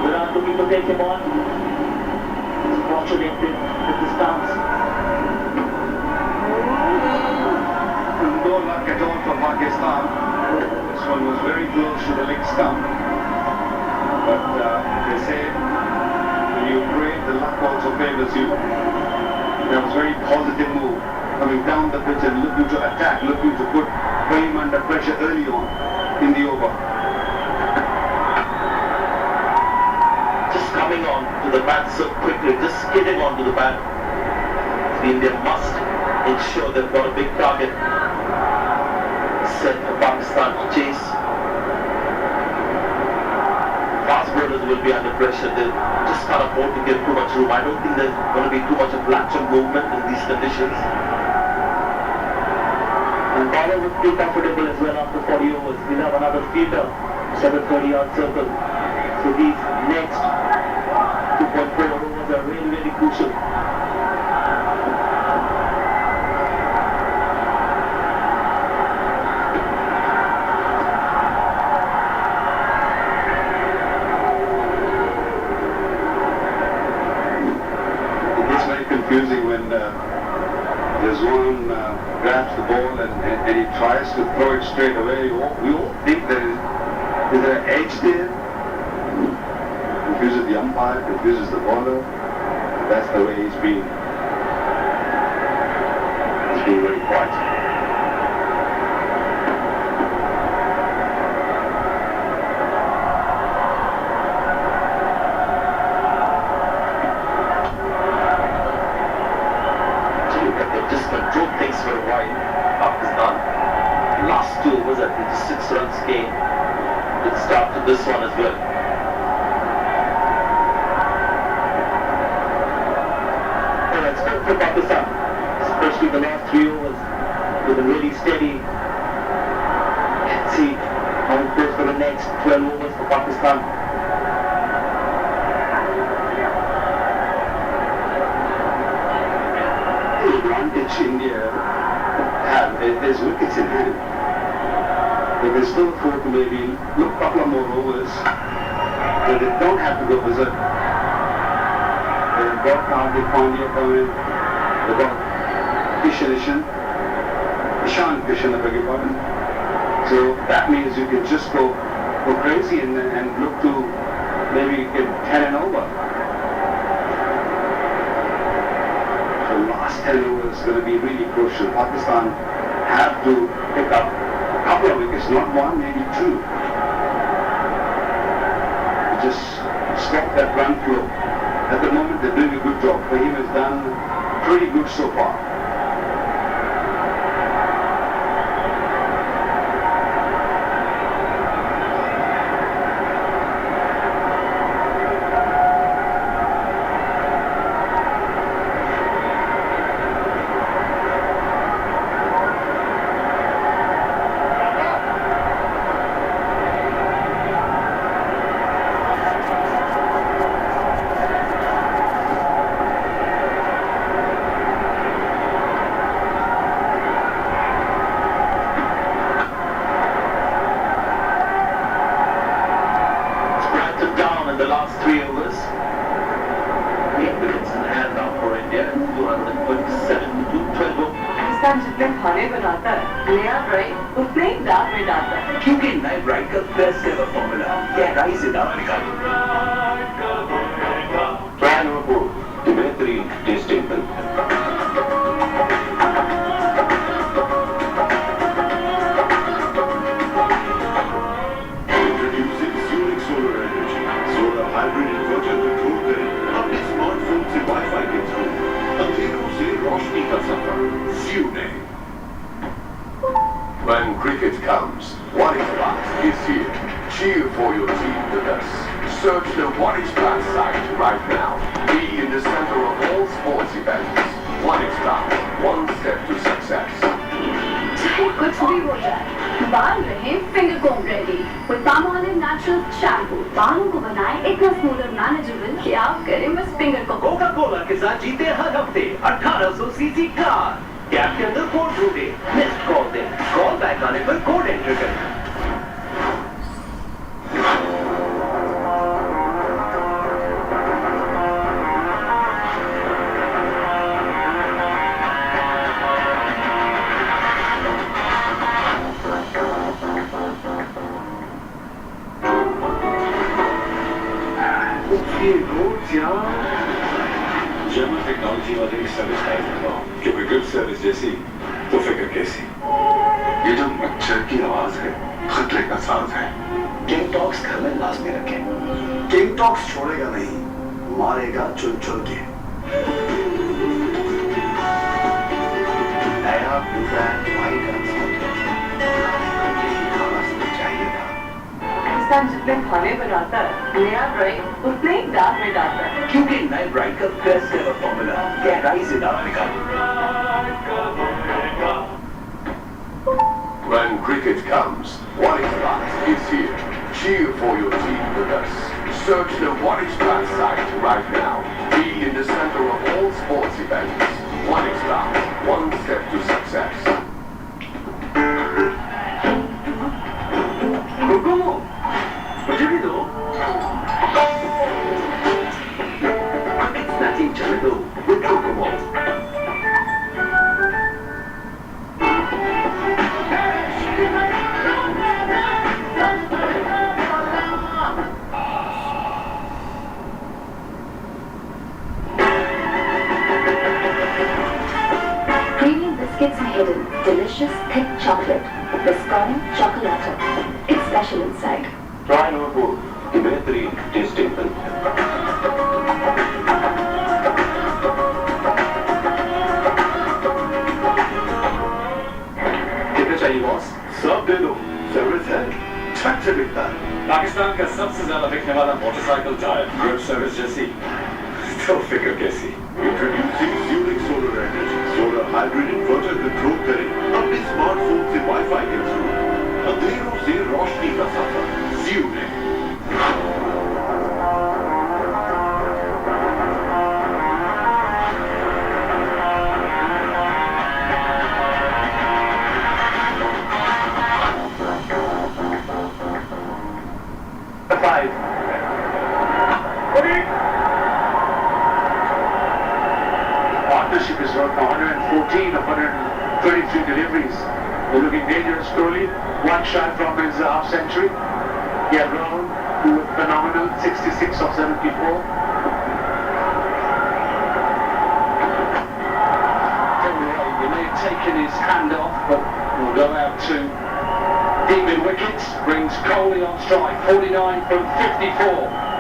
Virat looking to take him on. He's fortunate with the stance. No luck at all for Pakistan. This one was very close to the leg stump. But they say when you pray, the luck also favors you. That was a very positive move. Coming down the pitch and looking to attack, looking to put him under pressure early on in the over. Just coming on to the bat so quickly, just skidding onto the bat. India must ensure they've got a big target set for Pakistan to chase. Fast bowlers will be under pressure. They just can't afford to give too much room. I don't think there's going to be too much of lateral movement in these conditions. And Bala would be comfortable as well after 40 overs. We'll have another fielder, 730-yard circle. So these next 2.4 overs are really, really crucial. Confusing when Rizwan grabs the ball and he tries to throw it straight away. We all think there is there an edge there. Confuses the umpire, confuses the bowler. That's the way he's been. He's been very quiet. This one as well. And it's good for Pakistan, especially the last 3 overs with a really steady. Let's see how it goes for the next 12 overs for Pakistan. The advantage India have, there's wickets in hand. They can still afford to maybe look a couple of more overs, but they don't have to go berserk. They've got Hardik Pandya coming in, they've got Ishan Kishan, I beg your pardon. So that means you can just go crazy and look to maybe get 10 and over. So the last 10 overs is going to be really crucial. Pakistan have to pick up couple of wickets, not one, maybe 2. Just stop that run flow. At the moment, they're doing a good job. Fahim has done pretty good so far. Pakistan जितने खाने बनाता है नया bright वो plane दाल में डालता है क्योंकि नए ब्राइट का बेस्ट एवर फॉर्मूला गहराई से दाल निकालो Try number 4. The बेहतरीन tasting milk. Introducing Zurich Solar Energy. Solar hybrid inverter control करें अपने स्मार्टफोन से वाईफाई के थ्रू अंधेरों से रोशनी का सफर Zurich. When cricket comes, 1xBet is here. Cheer for your team with us. Search the 1xBet site right now. Be in the center of all sports events. 1xBet, one step to success. चाहे कुछ भी हो जाए बाल रहे finger comb ready with Palmolive natural shampoo बालों को बनाए इतना स्मूथ और मैनेजेबल कि आप करें बस फिंगर को कोका कोला के साथ जीते हर हफ्ते 1800 सीसी कार कैप के अंदर कोड ढूंढे मिस्ड कॉल दें कॉल बैक आने पर कोड एंटर करें जर्मन टेक्नोलॉजी वाले सर्विस टाइप लगाओ क्योंकि गुड सर्विस जैसी तो फिक्र कैसी ये जो मच्छर की आवाज है खतरे का साज है किंग टॉक्स घर में लाजमी रखें किंग टॉक्स छोड़ेगा नहीं मारेगा चुन चुन के नया ब्रांड वाइट चाहिए था पाकिस्तान जितने खाने बनाता है नया ब्राइट वो प्लेन दाल में डालता है क्योंकि नए ब्राइट का बेस्ट एवर फॉर्मूला गहराई से दाल निकालो When cricket comes, 1xBet is here. Cheer for your team with us. Search the 1xBet site right now. Be in the center of all sports events. 1xBet, one step to success. Kokomo मुझे भी दो snatching चले दो with Kokomo Premium biscuits are hidden, delicious thick chocolate, Biscotti Chocolata. It's special inside. Try number 4. The बेहतरीन tasting milk. कितने चाहिए boss सब दे दो सर्विस है छट से बिकता है पाकिस्तान का सबसे ज्यादा बिकने वाला मोटरसाइकिल टायर गुड सर्विस जैसी तो फिक्र कैसी Introducing Zurich Solar Energy. Solar hybrid inverter control करें अपने स्मार्टफोन से वाईफाई के थ्रू अंधेरों से रोशनी का सफर Zurich. Partnership is worth 114 of 123 deliveries. They're looking dangerous slowly. One shot from his half century. Yeah, Rahul, who was phenomenal, 66 of 74. He may have taken his hand off, but will go out to deep mid wickets. Brings Coley on strike, 49 from 54.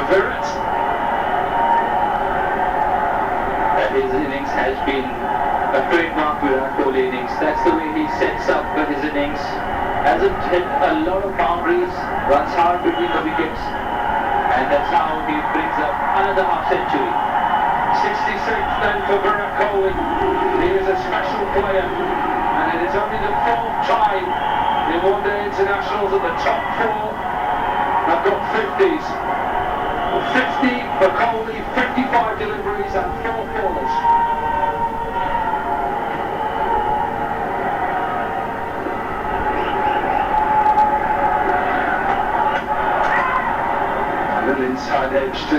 Virat. His innings has been a trademark Virat Kohli innings. That's the way he sets up his innings. Hasn't hit a lot of boundaries, runs hard between the wickets, and that's how he brings up another half century. 66th then for Virat Kohli. He is a special player, and it is only the 4th time in one-day internationals that the top 4 have got 50s. 50 for Kohli, 55 deliveries and 4 fours. A little inside edge to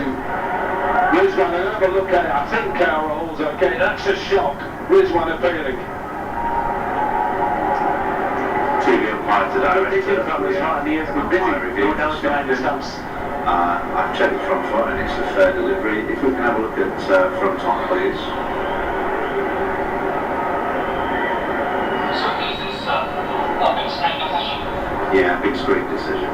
lose one and have a look at it. I think our roll's okay. That's a shock. Rizwan are failing. TV umpires the director. He has been busy. No doubt behind the stumps. I've checked the front foot and it's a fair delivery. If we can have a look at front on, please. So this is a big screen decision. Yeah, big screen decision.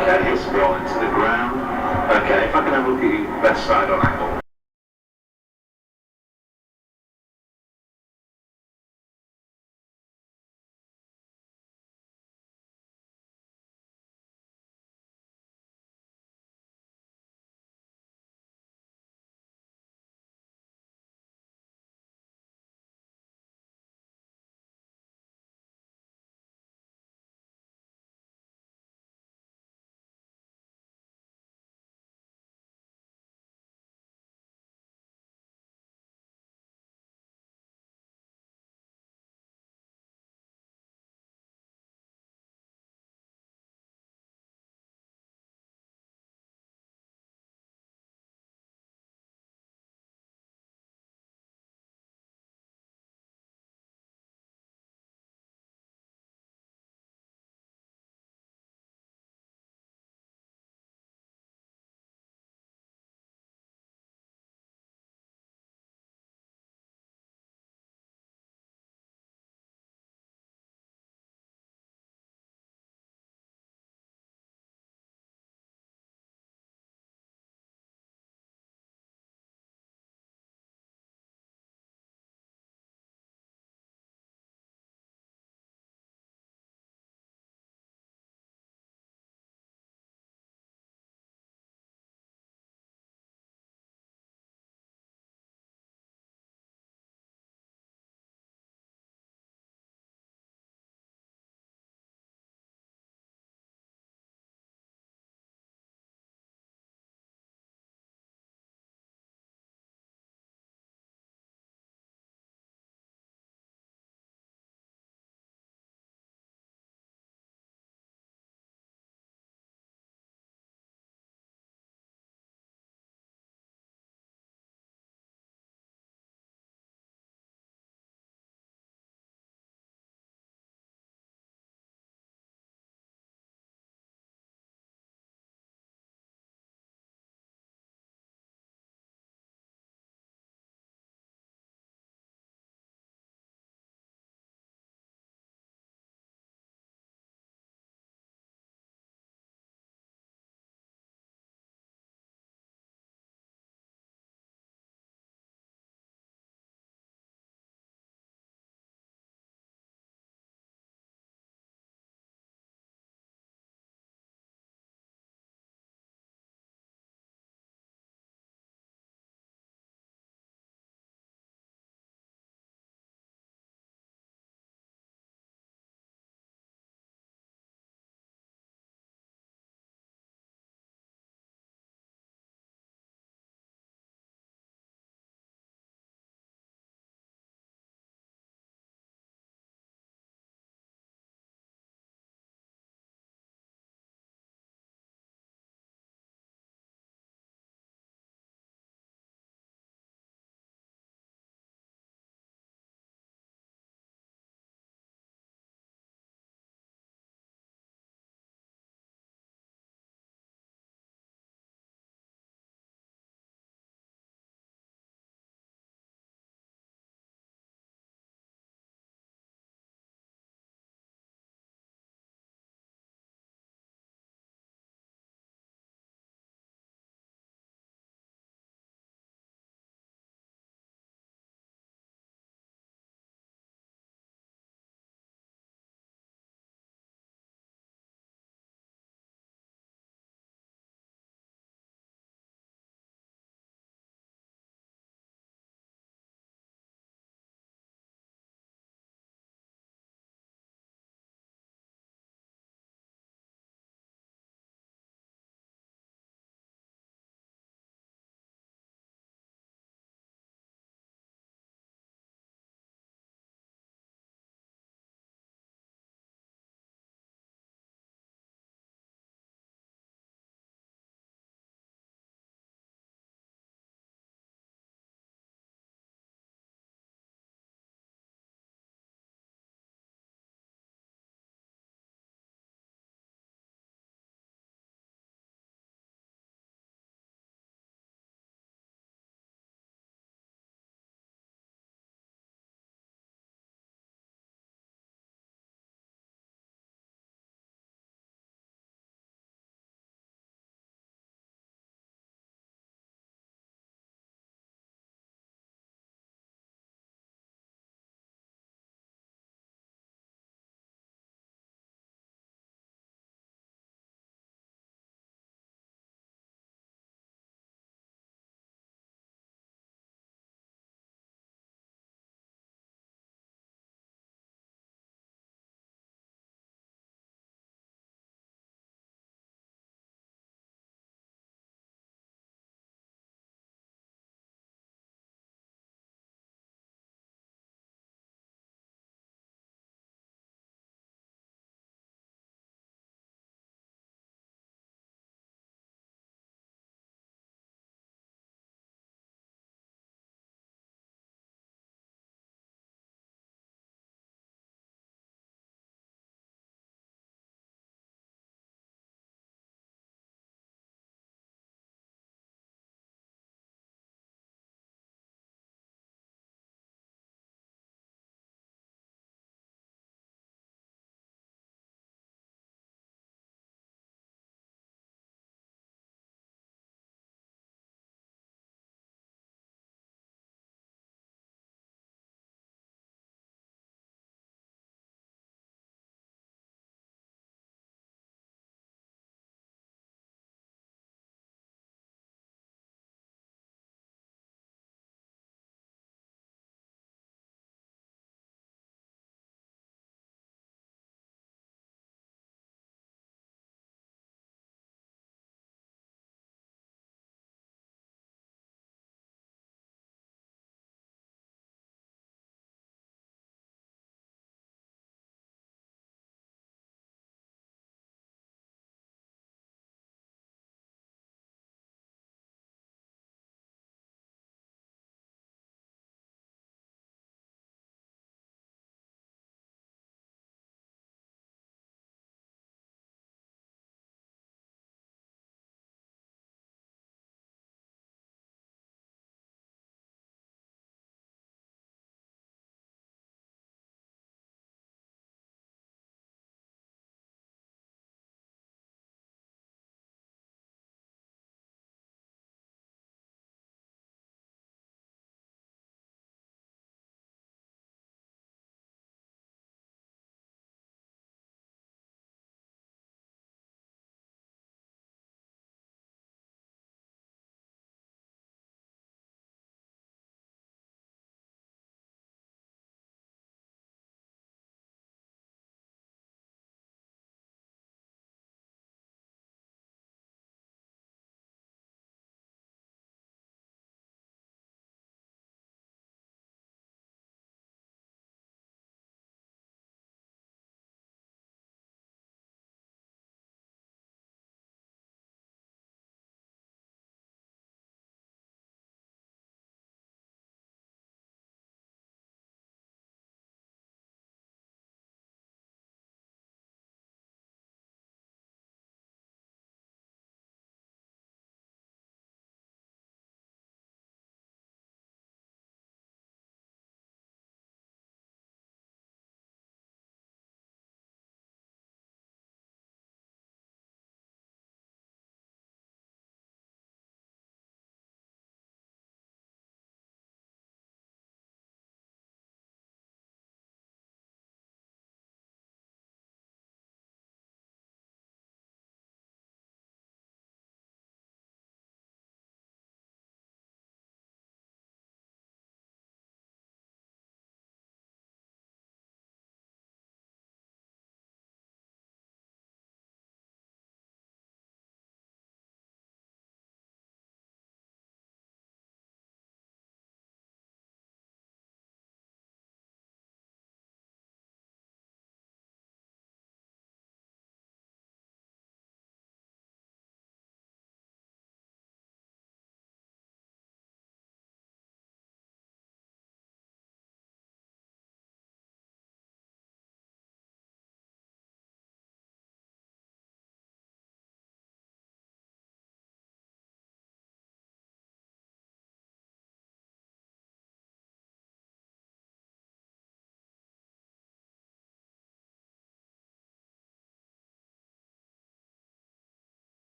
Okay, it's rolling to the ground. Okay, if I can have a look at your best side on angle.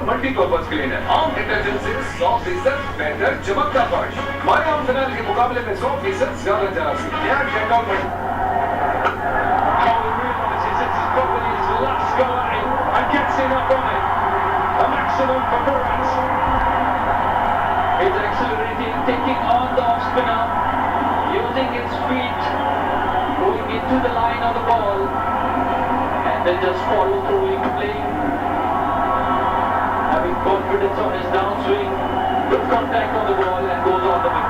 Multipurpose cleaner आम detergent से 100% बेहतर चमकता फर्श हमारे आम phenyl के मुकाबले में 100% ज्यादा जरासीम क्या चेकआउट में Probably his last go at it and gets enough on it. A maximum for Bumrah. It's accelerating, taking on the off spinner, using its feet, going into the line of the ball, and then just follow through in play. Having confidence on his downswing, good contact on the ball and goes on the wing.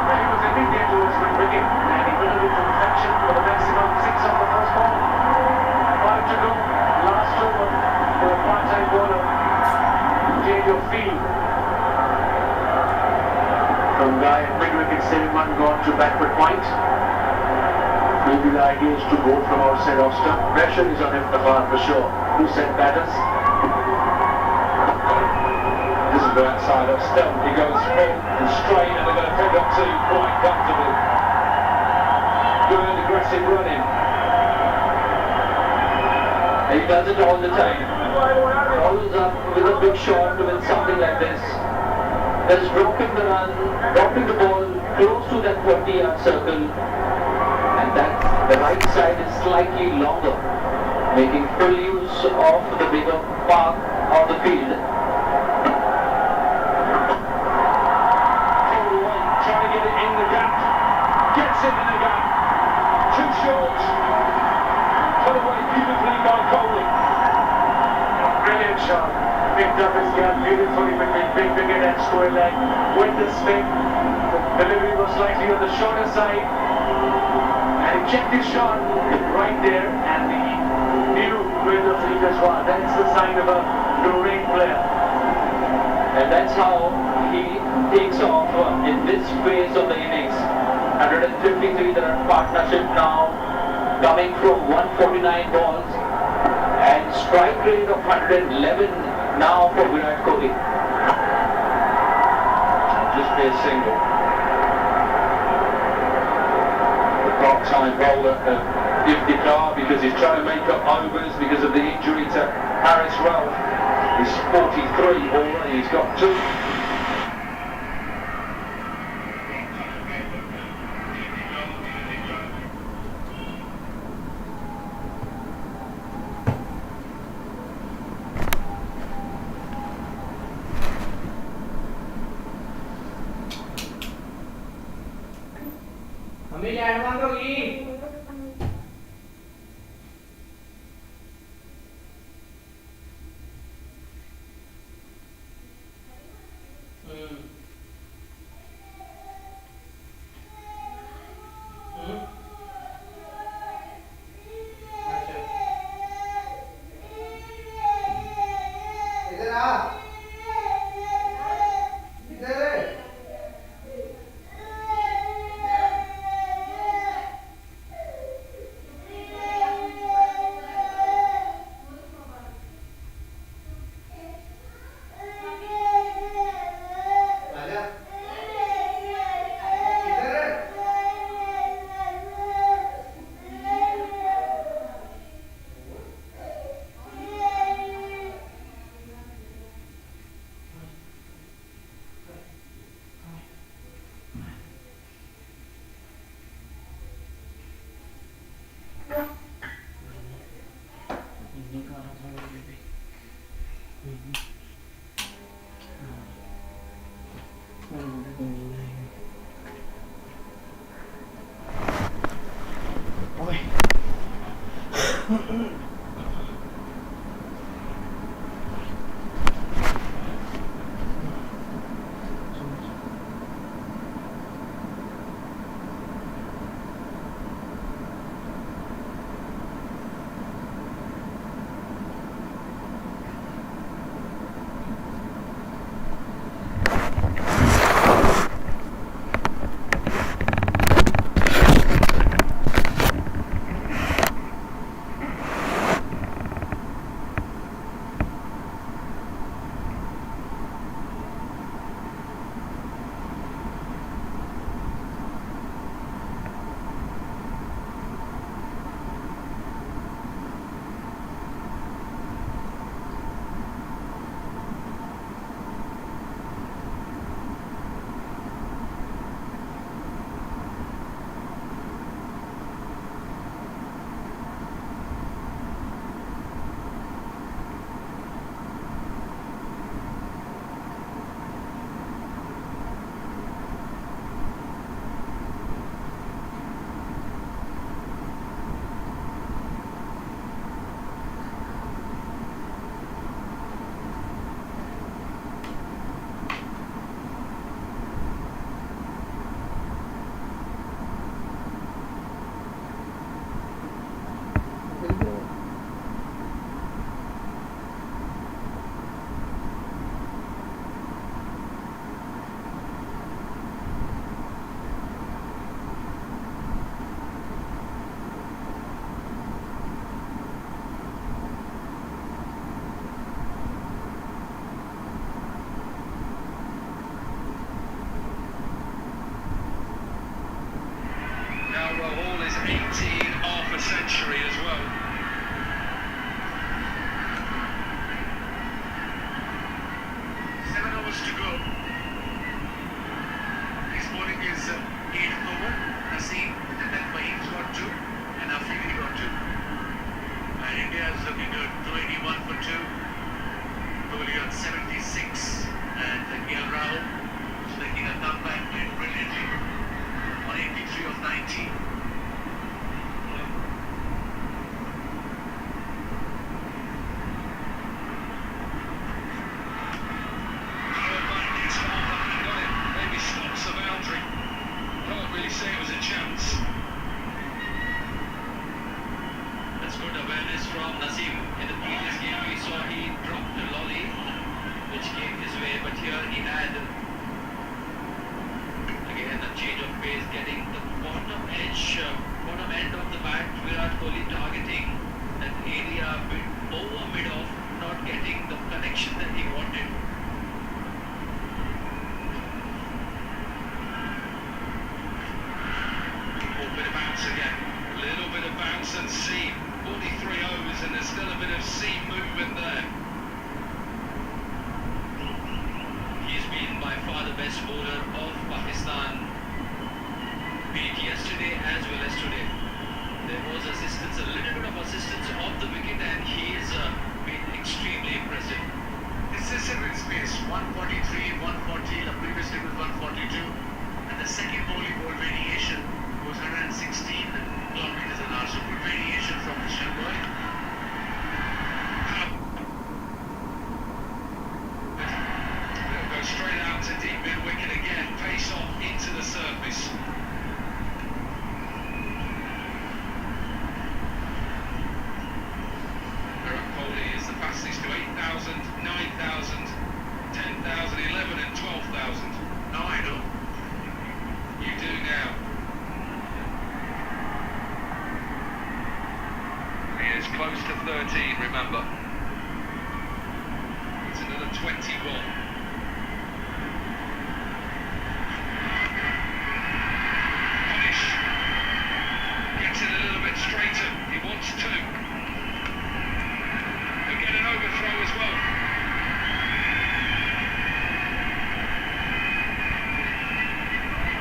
He was in India towards mid-wicket and he put it into reflection for the maximum 6 of the first ball. 5 to go, last over for a part-time bowler. Change of field. From Guy at mid-wicket, 7-1 gone to backward point. Maybe the idea is to go from outside off stump. Pressure is on Iftikhar for sure. Who set batters? This is the outside off stump. He goes full and straight and they're going to pick up two quite comfortably. Good aggressive running. He does it all the time. Follows up with a big shot with something like this. Just dropping the run, dropping the ball close to that 40-yard circle. And that the right side is slightly longer, making full use of the bigger part of the field. Trying to get it in the gap. Gets it in the gap. Too short. Put away beautifully by Colombo. Brilliant shot. Picked up his gap beautifully between big wicket and square leg. With the spin, the delivery was slightly on the shorter side. And he checked his shot right there and he knew where the fielders were. That's the sign of a great player. And that's how he takes off in this phase of the innings. 153 run partnership now, coming from 149 balls, and strike rate of 111 now for Virat Kohli. Just be a single. The part-time bowler Iftikhar, because he's trying to make up overs because of the injury to Harris Ralph. He's 43 already, he's got 2. हमें advance होगी 18, half a century as well. To go. His bowling is 8th over, Naseem, and then Fahim's got 2, and Afridi got 2. And India is looking good, 281 for 2. Kohli got 76, and KL Rahul is making a comeback, played brilliantly on 83 of 90. Say it was a chance. That's good awareness from Naseem. In the previous game we saw he dropped a lolly which came his way, but here he had again a change of pace, getting the bottom end of the bat. Virat Kohli targeting that area a bit over mid-off, not getting the connection that he wanted. Again, a little bit of bounce and seam. 43 overs and there's still a bit of seam movement there. He's been by far the best bowler of Pakistan, be it yesterday as well as today. There was assistance, a little bit of assistance off the wicket, and he's been extremely impressive. Decisive in space, 143, 140, the previous day was 142, and the second bowling ball variation was 116 kilometers an hour, so good variation from the Shelboy. They'll go straight out to deep mid wicket again, pace off into the surface. Virat Kohli is the fastest to 8,000, 9,000, 10,000, 11 and 12,000. Now I know. You do now. Is close to 13, remember. It's another 21. Punish. Gets it a little bit straighter. He wants 2. He'll get an overthrow as well.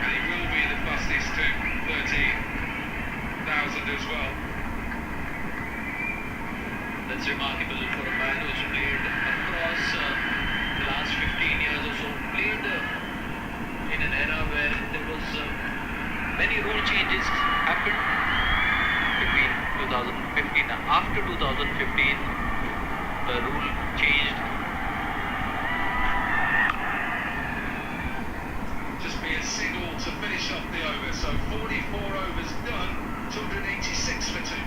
And he will be the fastest to 13,000 as well. That's remarkable for a man who's played across the last 15 years or so, played in an era where there was many rule changes happened between 2015. After 2015, the rule changed. Just be a single to finish off the over, so 44 overs done, 286 for 2.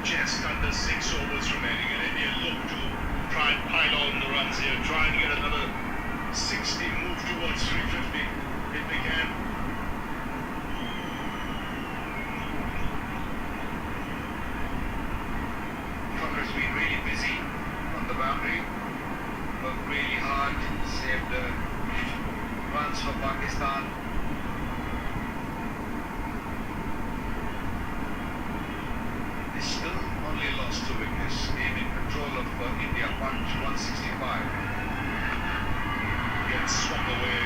Just under 6 overs remaining, and India look to try and pile on the runs here, try and get another 60, move towards 350 if they can. Connor's been really busy on the boundary, worked really hard, saved runs for Pakistan. just to witness him in control of India, punch 165. Gets swung away,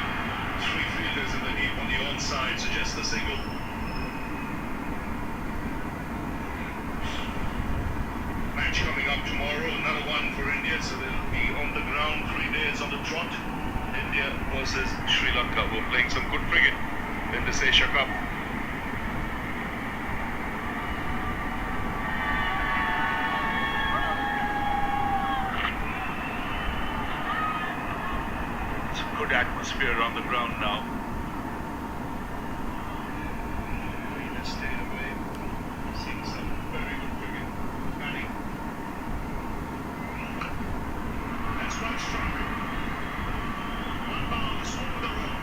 3 fielders in the deep on the onside, suggests the single. Match coming up tomorrow, another one for India, so they'll be on the ground 3 days on the trot. India versus Sri Lanka, who are playing some good cricket in this Asia Cup. Good atmosphere on the ground now. Green has stayed away. Seeing some very good cricket. Batting. That's one strike. One bounce over the road.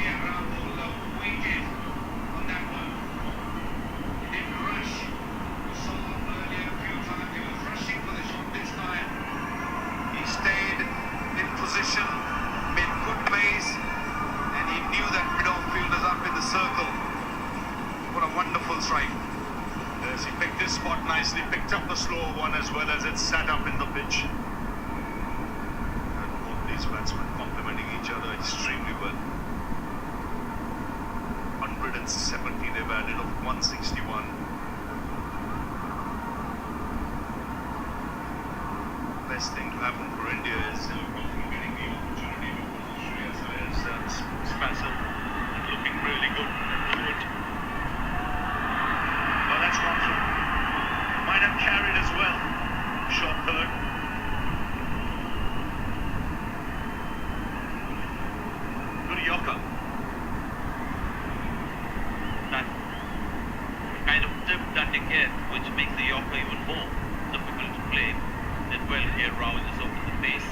Yeah, Rahul waited on that one. He didn't rush. We saw earlier a few times he was rushing for the shot this time. He stayed in position, made good pace, and he knew that mid-off fielder's up in the circle. What a wonderful strike. Yes, he picked his spot nicely, picked up the slower one as well as it sat up in the pitch. And both these batsmen complementing each other extremely well. 170 they've added of 161. Best thing to happen for India is getting the opportunity to pull Shreyas Iyer's Spacer and looking really good and fluid. Well, that's gone through. Might have carried as well. Shot third. Good Yorker. That kind of tip that they get, which makes the Yorker even more difficult to play. Did well here, Rahul is off to the pace.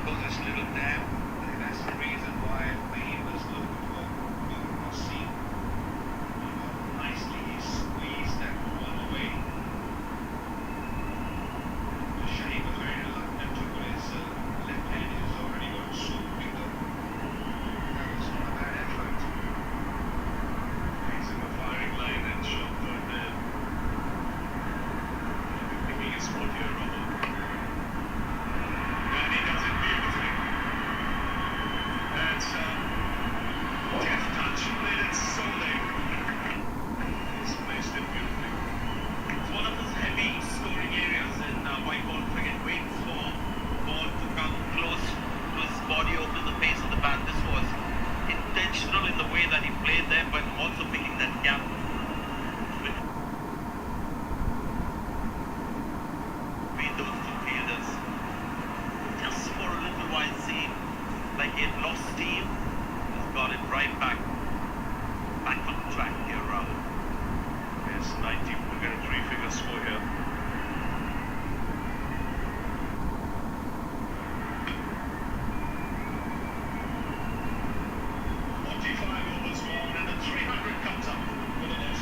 Because this little dam, I think that's the reason why Maine was looking for cross seam. Nicely he squeezed that one away. Shahi was very reluctant to put his left hand, he's already got a short finger. That was not a bad effort. Makes him a firing line and shot third there. Picking his spot here, Rahul. And he does it beautifully. That's deft touch, played it so late. He's placed it beautifully. It's one of those heavy scoring areas in white ball cricket, waits for ball to come close to his body over the face of the bat. This was intentional in the way that he played there, but also picking that gap. Between those two fielders, just for a little while seemed like he had lost steam. He's got it right back on track here, Rahul. Yes, 90, we'll get a 3-figure score here. Overs gone and a 300 comes up for the loss.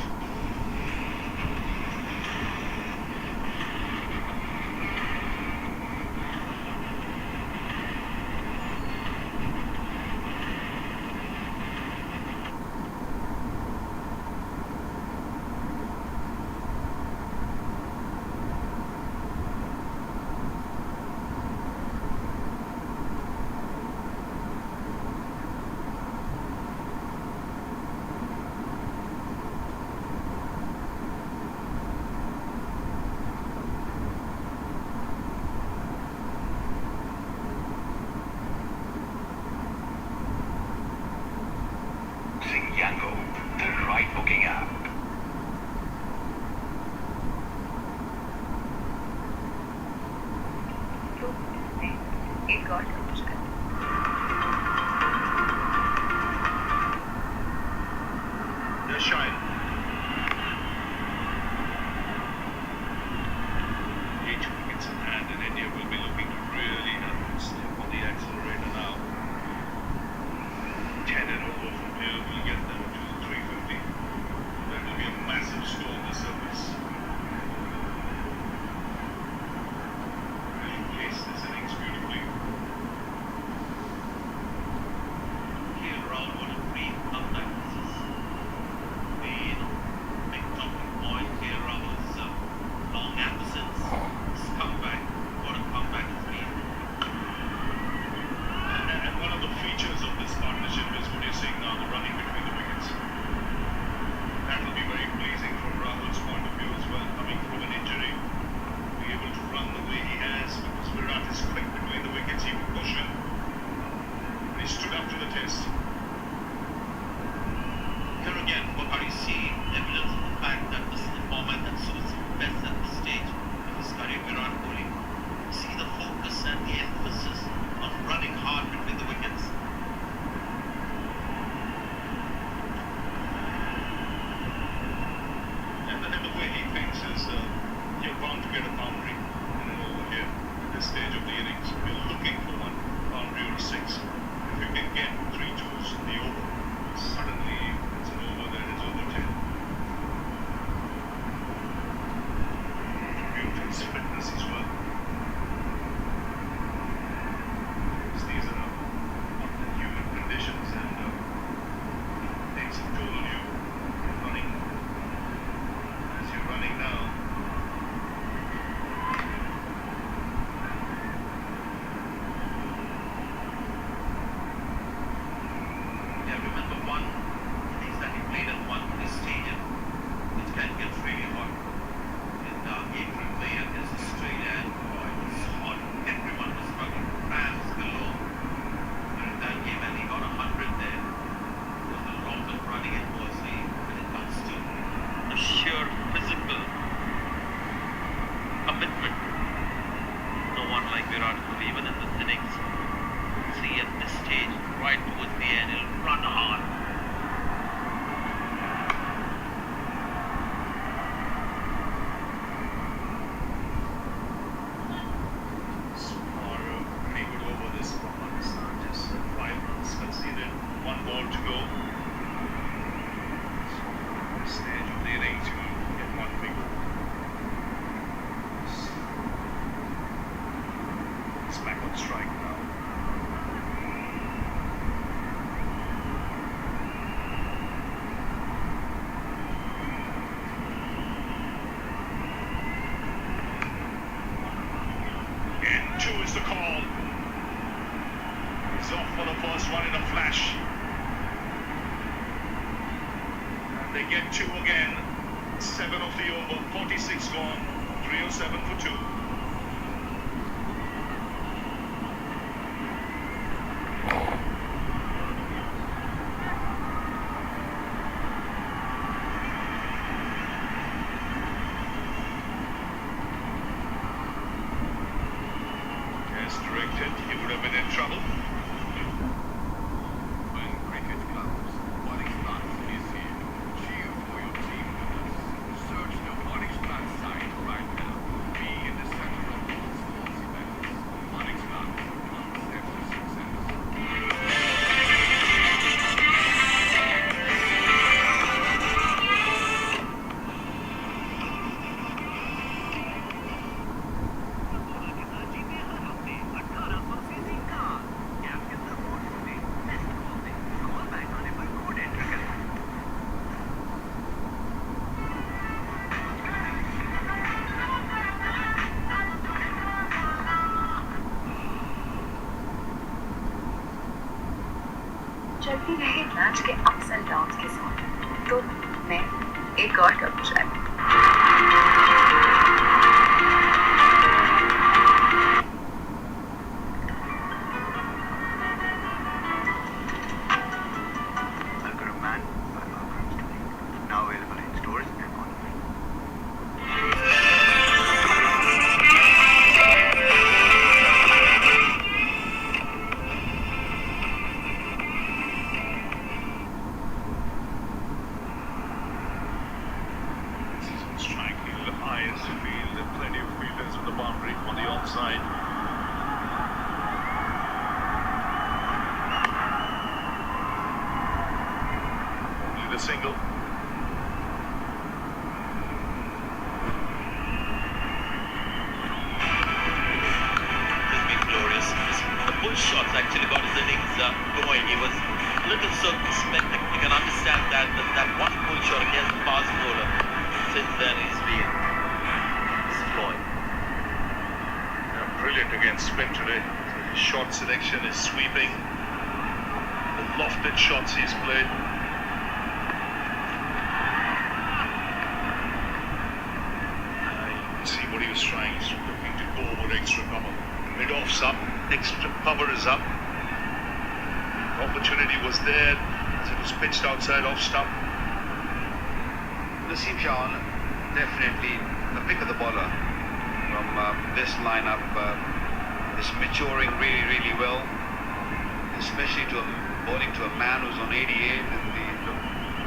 Shine. 8 wickets in hand, and India will be looking to really step on the accelerator now. 10 and over from here will get them to 350. That will be a massive score on the surface. Really placed this innings beautifully. 6. If you can get 3 2s in the over, suddenly it's an over that is over 10. Beauty is fitness as well. These are human conditions, and things have told you you're running as you're running now. Yeah, remember one place that he played at one stadium, which can get really hot. In April, May against Australia, and it was hot. Everyone was struggling. Fans below. In that game, and he got 100 there. It was the lot of running it was when it comes to the sheer physical commitment. No one like Virat Kohli, even in this innings. See at this stage, right towards the end, he'll run hard. Small, pretty good over this from Pakistan. Just 5 runs conceded, 1 ball to go. So, at this stage of the innings, you get 1 wicket. It's back on strike now. And 2 is the call. He's off for the first one in a flash. And they get 2 again. 7 of the over, 46 gone. 307 for 2. As directed, he would have been in trouble. When cricket clubs, what explains is here. Cheer for your team with us. Search the What Explains site right now. Be in the center of all sports events. What Explains, one step to success. चलती रही match के ups and downs के साथ तो मैं एक और cup चाय Welcome Man by Bumrah story. Now available in stores and online. This is on strike field, the highest field, and plenty of fielders on the boundary on the onside. Only the single. It's been glorious. The pull shots actually got his innings going. He was a little circumspect. You can understand that one pull shot against the fast bowler. Since then he's been exploited. Brilliant against spin today. His shot selection, his sweeping, the lofted shots he's played. You can see what he was trying. He's looking to go over extra cover. Mid-off's up, extra cover is up. Opportunity was there as it was pitched outside off stump. Naseem Shah, definitely the pick of the bowler from this lineup. Is maturing really, really well, especially bowling to a man who's on 88 and the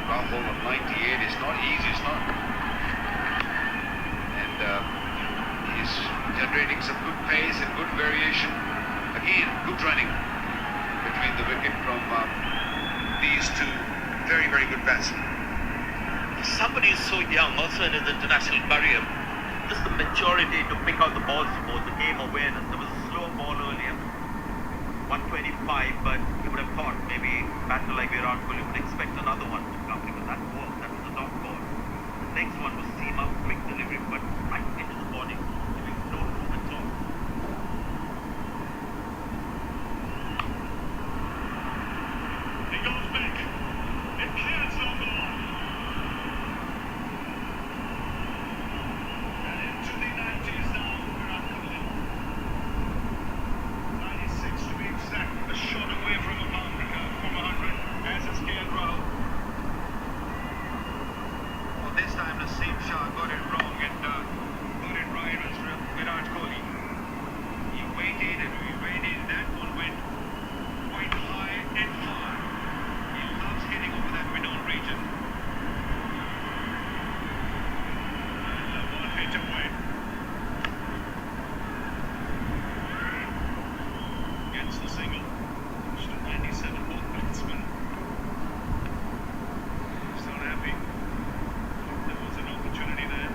Rahul on 98. It's not easy, it's not. And he's generating some good pace and good variation. Again, good running. between the wicket from these two very, very good batsmen. Somebody is so young, also in his international career, just the maturity to pick out the balls to both, the game awareness. There was a slow ball earlier, 125, but you would have thought maybe batter like Virat Kohli would expect another one to come because that worked. That was a dot ball. The next one was seam up, quick delivery, but right into the body, giving no room at all. He goes back. It clears over the line. And into the 90s now, Virat Kohli. 96 to be exact, a shot away from a boundary from 100, as is Rahul. Well, this time the seam Shah got it wrong and got it right as Virat Kohli. He waited and he waited. That one went quite high and far. He loves getting over that middle region. And one hit away. Gets the single. Still 97 ball batsman. He's not happy. There was an opportunity there.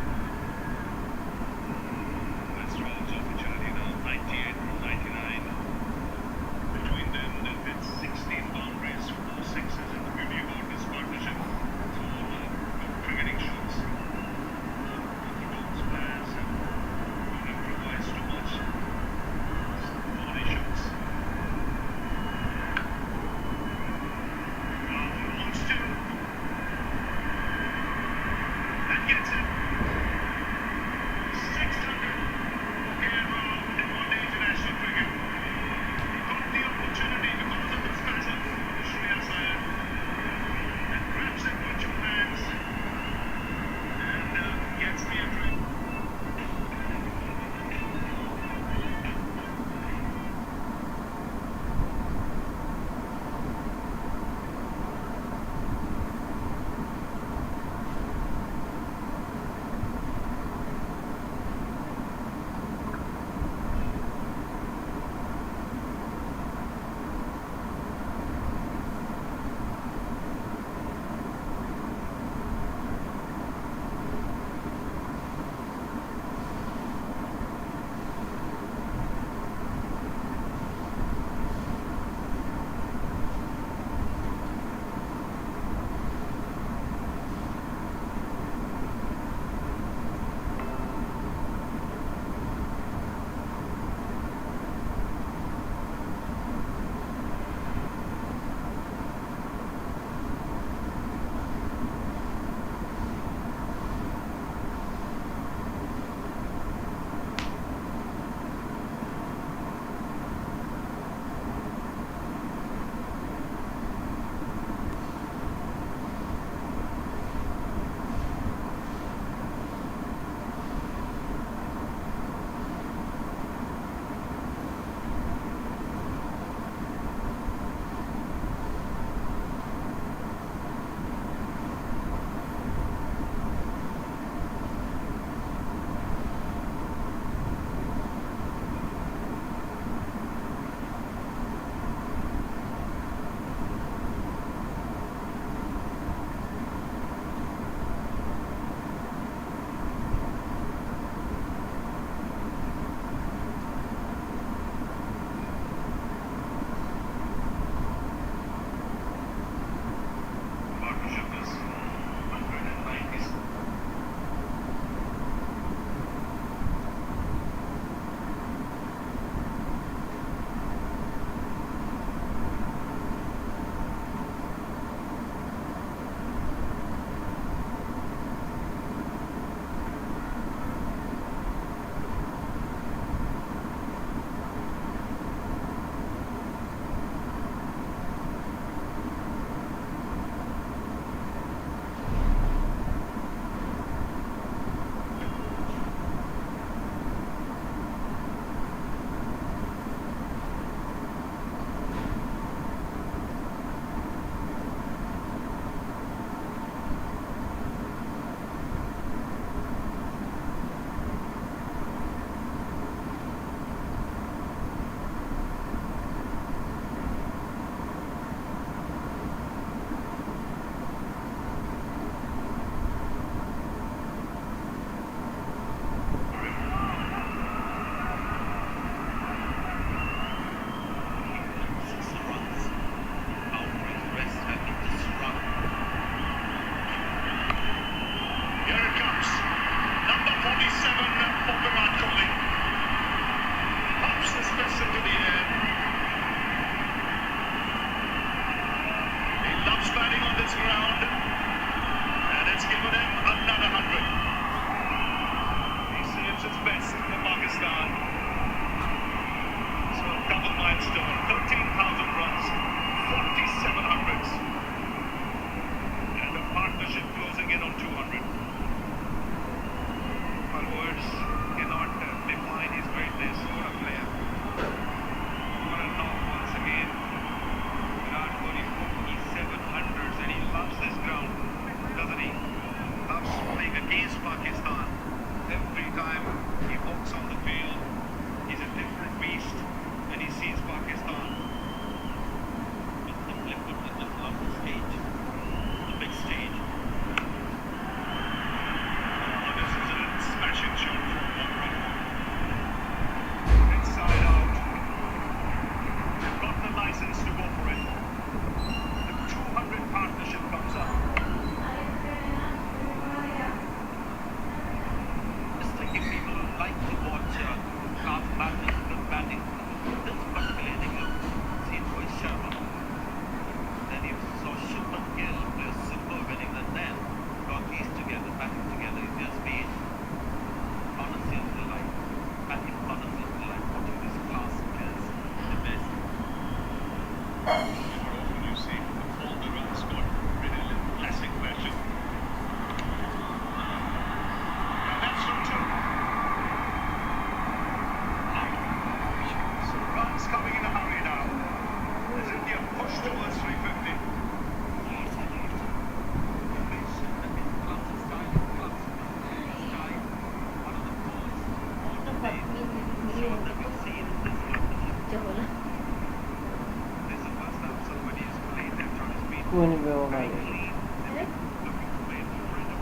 कोई नहीं वो आ जाएगी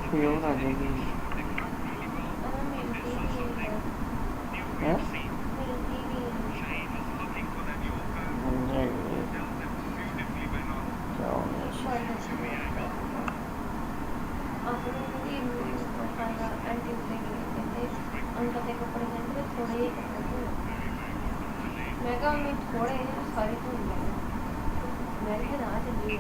कोई और आ जाएगी हैं उनका देखो पड़े जाएंगे थोड़े ही मैं कहा मैं थोड़े सारी तो मैं भी ना चलिए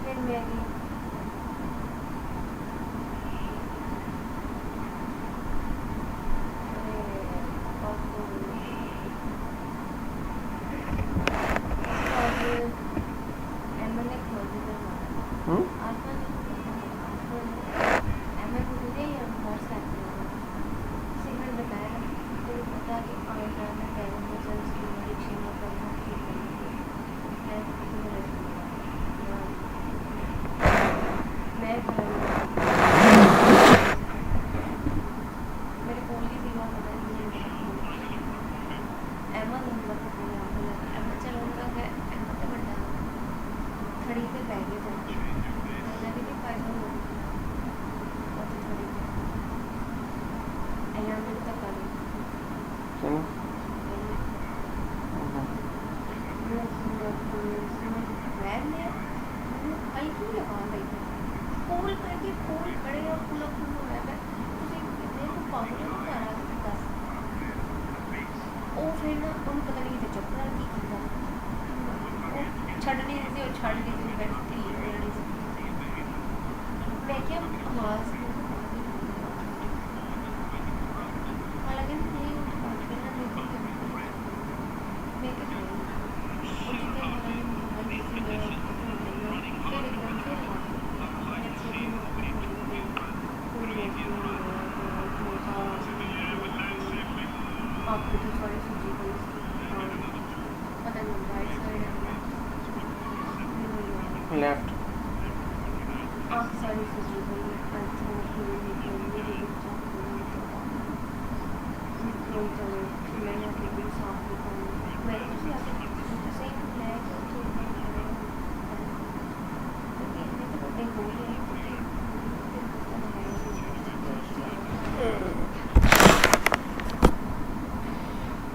फिर मैं left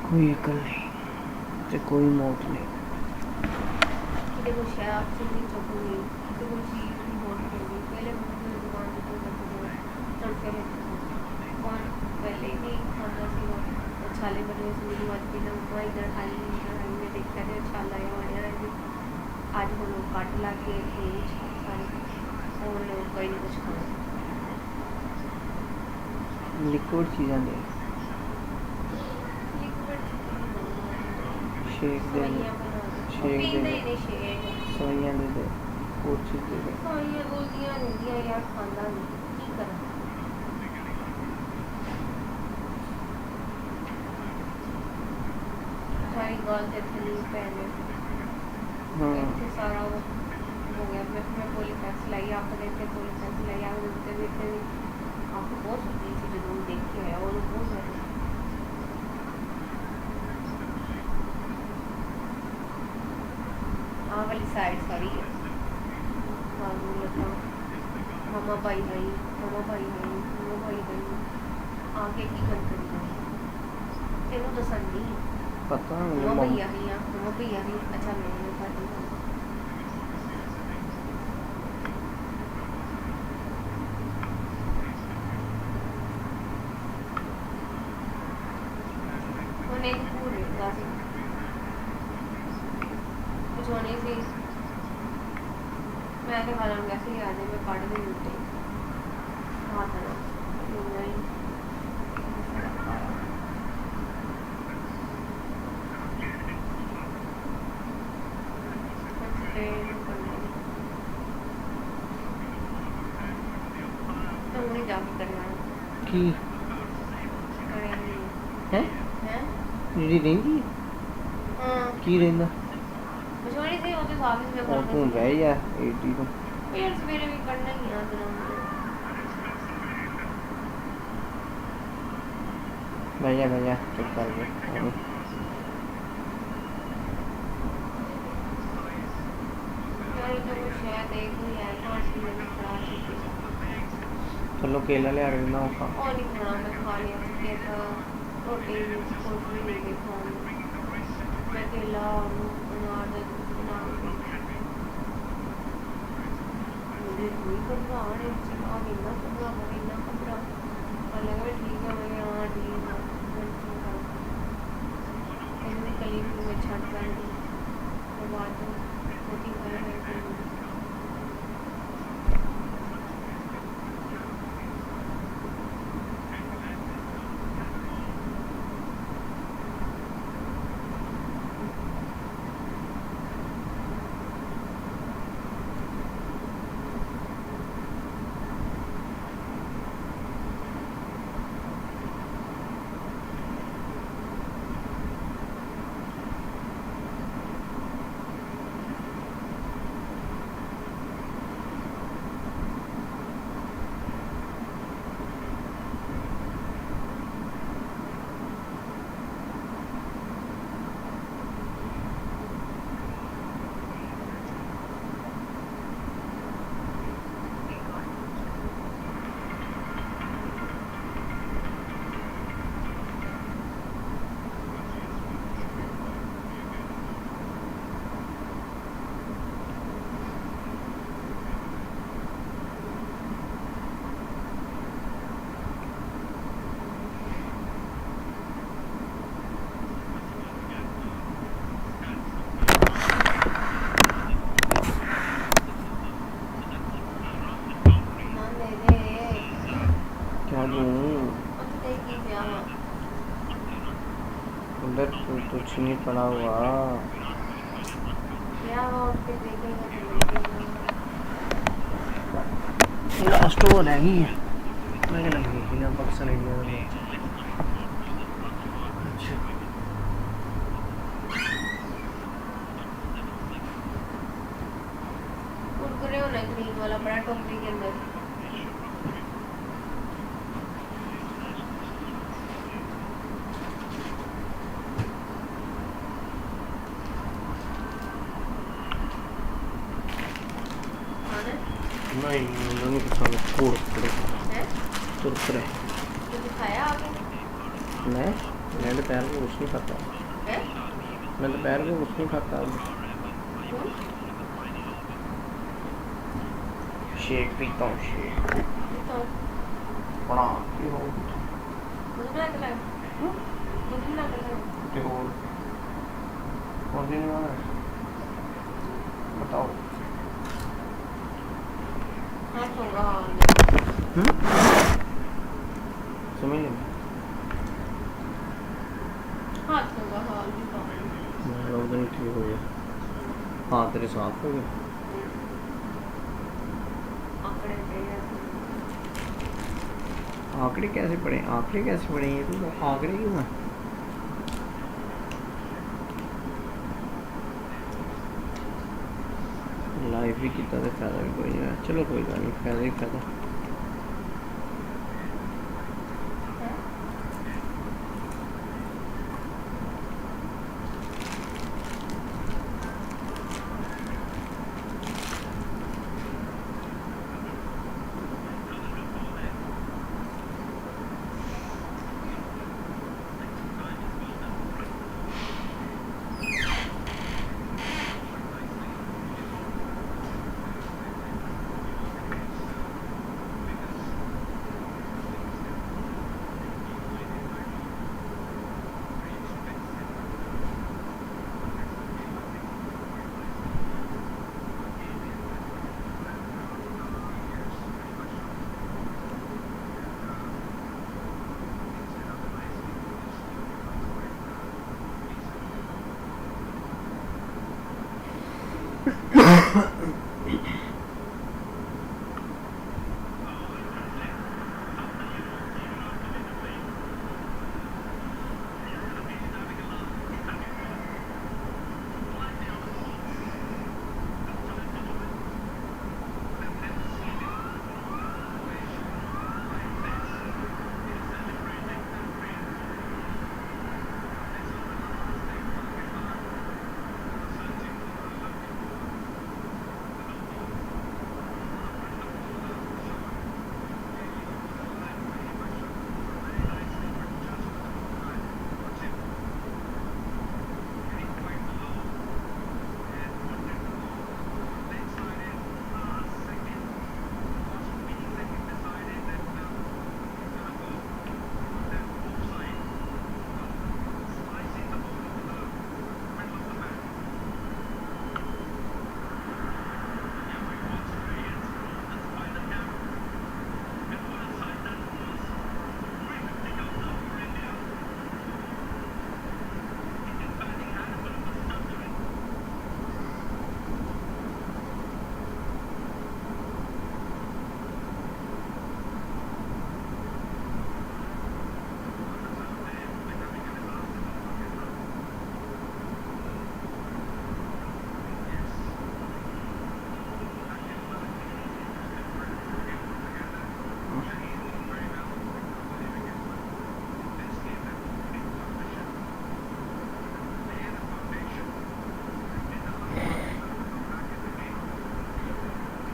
कोई अकल नहीं ते कोई मौत नहीं देखो शराब से नहीं चुकूंगी तो कोई चीज़ नहीं होने दूंगी पहले मुझे दुकान पे तो तड़के कौन पहले ही नहीं खाता सी वो छाले बने से मेरी बात की ना मम्मा इधर खाली में देखते थे छाला या बढ़िया आज वो लोग काट ला के सारे और लोग कोई नहीं कुछ खाना लिक्विड चीज़ें दे शेक दे सवैयां दे दे और चीज़ दे दे सवैयां बोलदियां रहंदियां यार खांदा नहीं की करा सारी गल ते थली पहले इतने सारा वो हो गया मैं बोली फैंस लाई आप देते बोली फैंस लाई आप देते आपको बहुत सुधी सी जरूर देख के आया और बहुत सारे वाली साइड सारी मामा भाई भाई आगे की गल करी तेनों दसन नहीं पता मामा भैया ही अच्छा मैंने बता उन्हें पूरे गाजी होने से मैं तो खाना कैसे ही आ जाए मैं काट भी मिलते हाथ है तो उन्हें जाके करना की हैं रीडी रहेंगी हाँ की रहना मशवरी से ऑफिस में और तू रह जा 80 तो यार सवेरे भी करना ही है भैया चुप कर चलो केला ले आ रही ना होगा और नहीं खाना मैं खा लिया क्योंकि प्रोटीन कुछ भी नहीं खाना मैं केला अनार मुझे कोई घबराहट है और इतना घबरा अलग में ठीक है मैं हाँ ठीक है ऐसे कली में छट कर दी तो बाद में रोटी खाया उधर कुछ नहीं पड़ा हुआ लास्ट वो रहेगी मैं लगी ना बक्सा नहीं लिया अच्छा कुरकुरे होना ग्रीन वाला बड़ा टोकरी के अंदर नहीं नहीं खाना कुरकुरे कुरकुरे खाया आपने मैं दोपहर को कुछ नहीं खाता मैं दोपहर को कुछ नहीं खाता शेक पीता हूँ शेक बड़ा की हो और दिन में बताओ समझ लें उधर ठीक हो गया हाँ तेरे साथ हो गया आंकड़े कैसे पढ़े ये तो आंकड़े क्यों हैं लाइफ भी कितना तो फायदा भी कोई नहीं है चलो कोई बात नहीं फायदा ही फायदा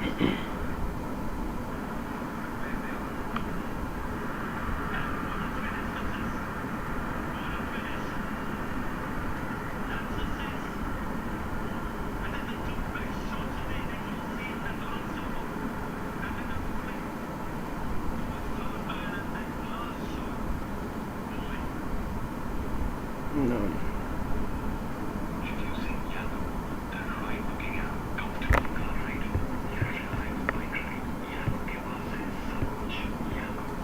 है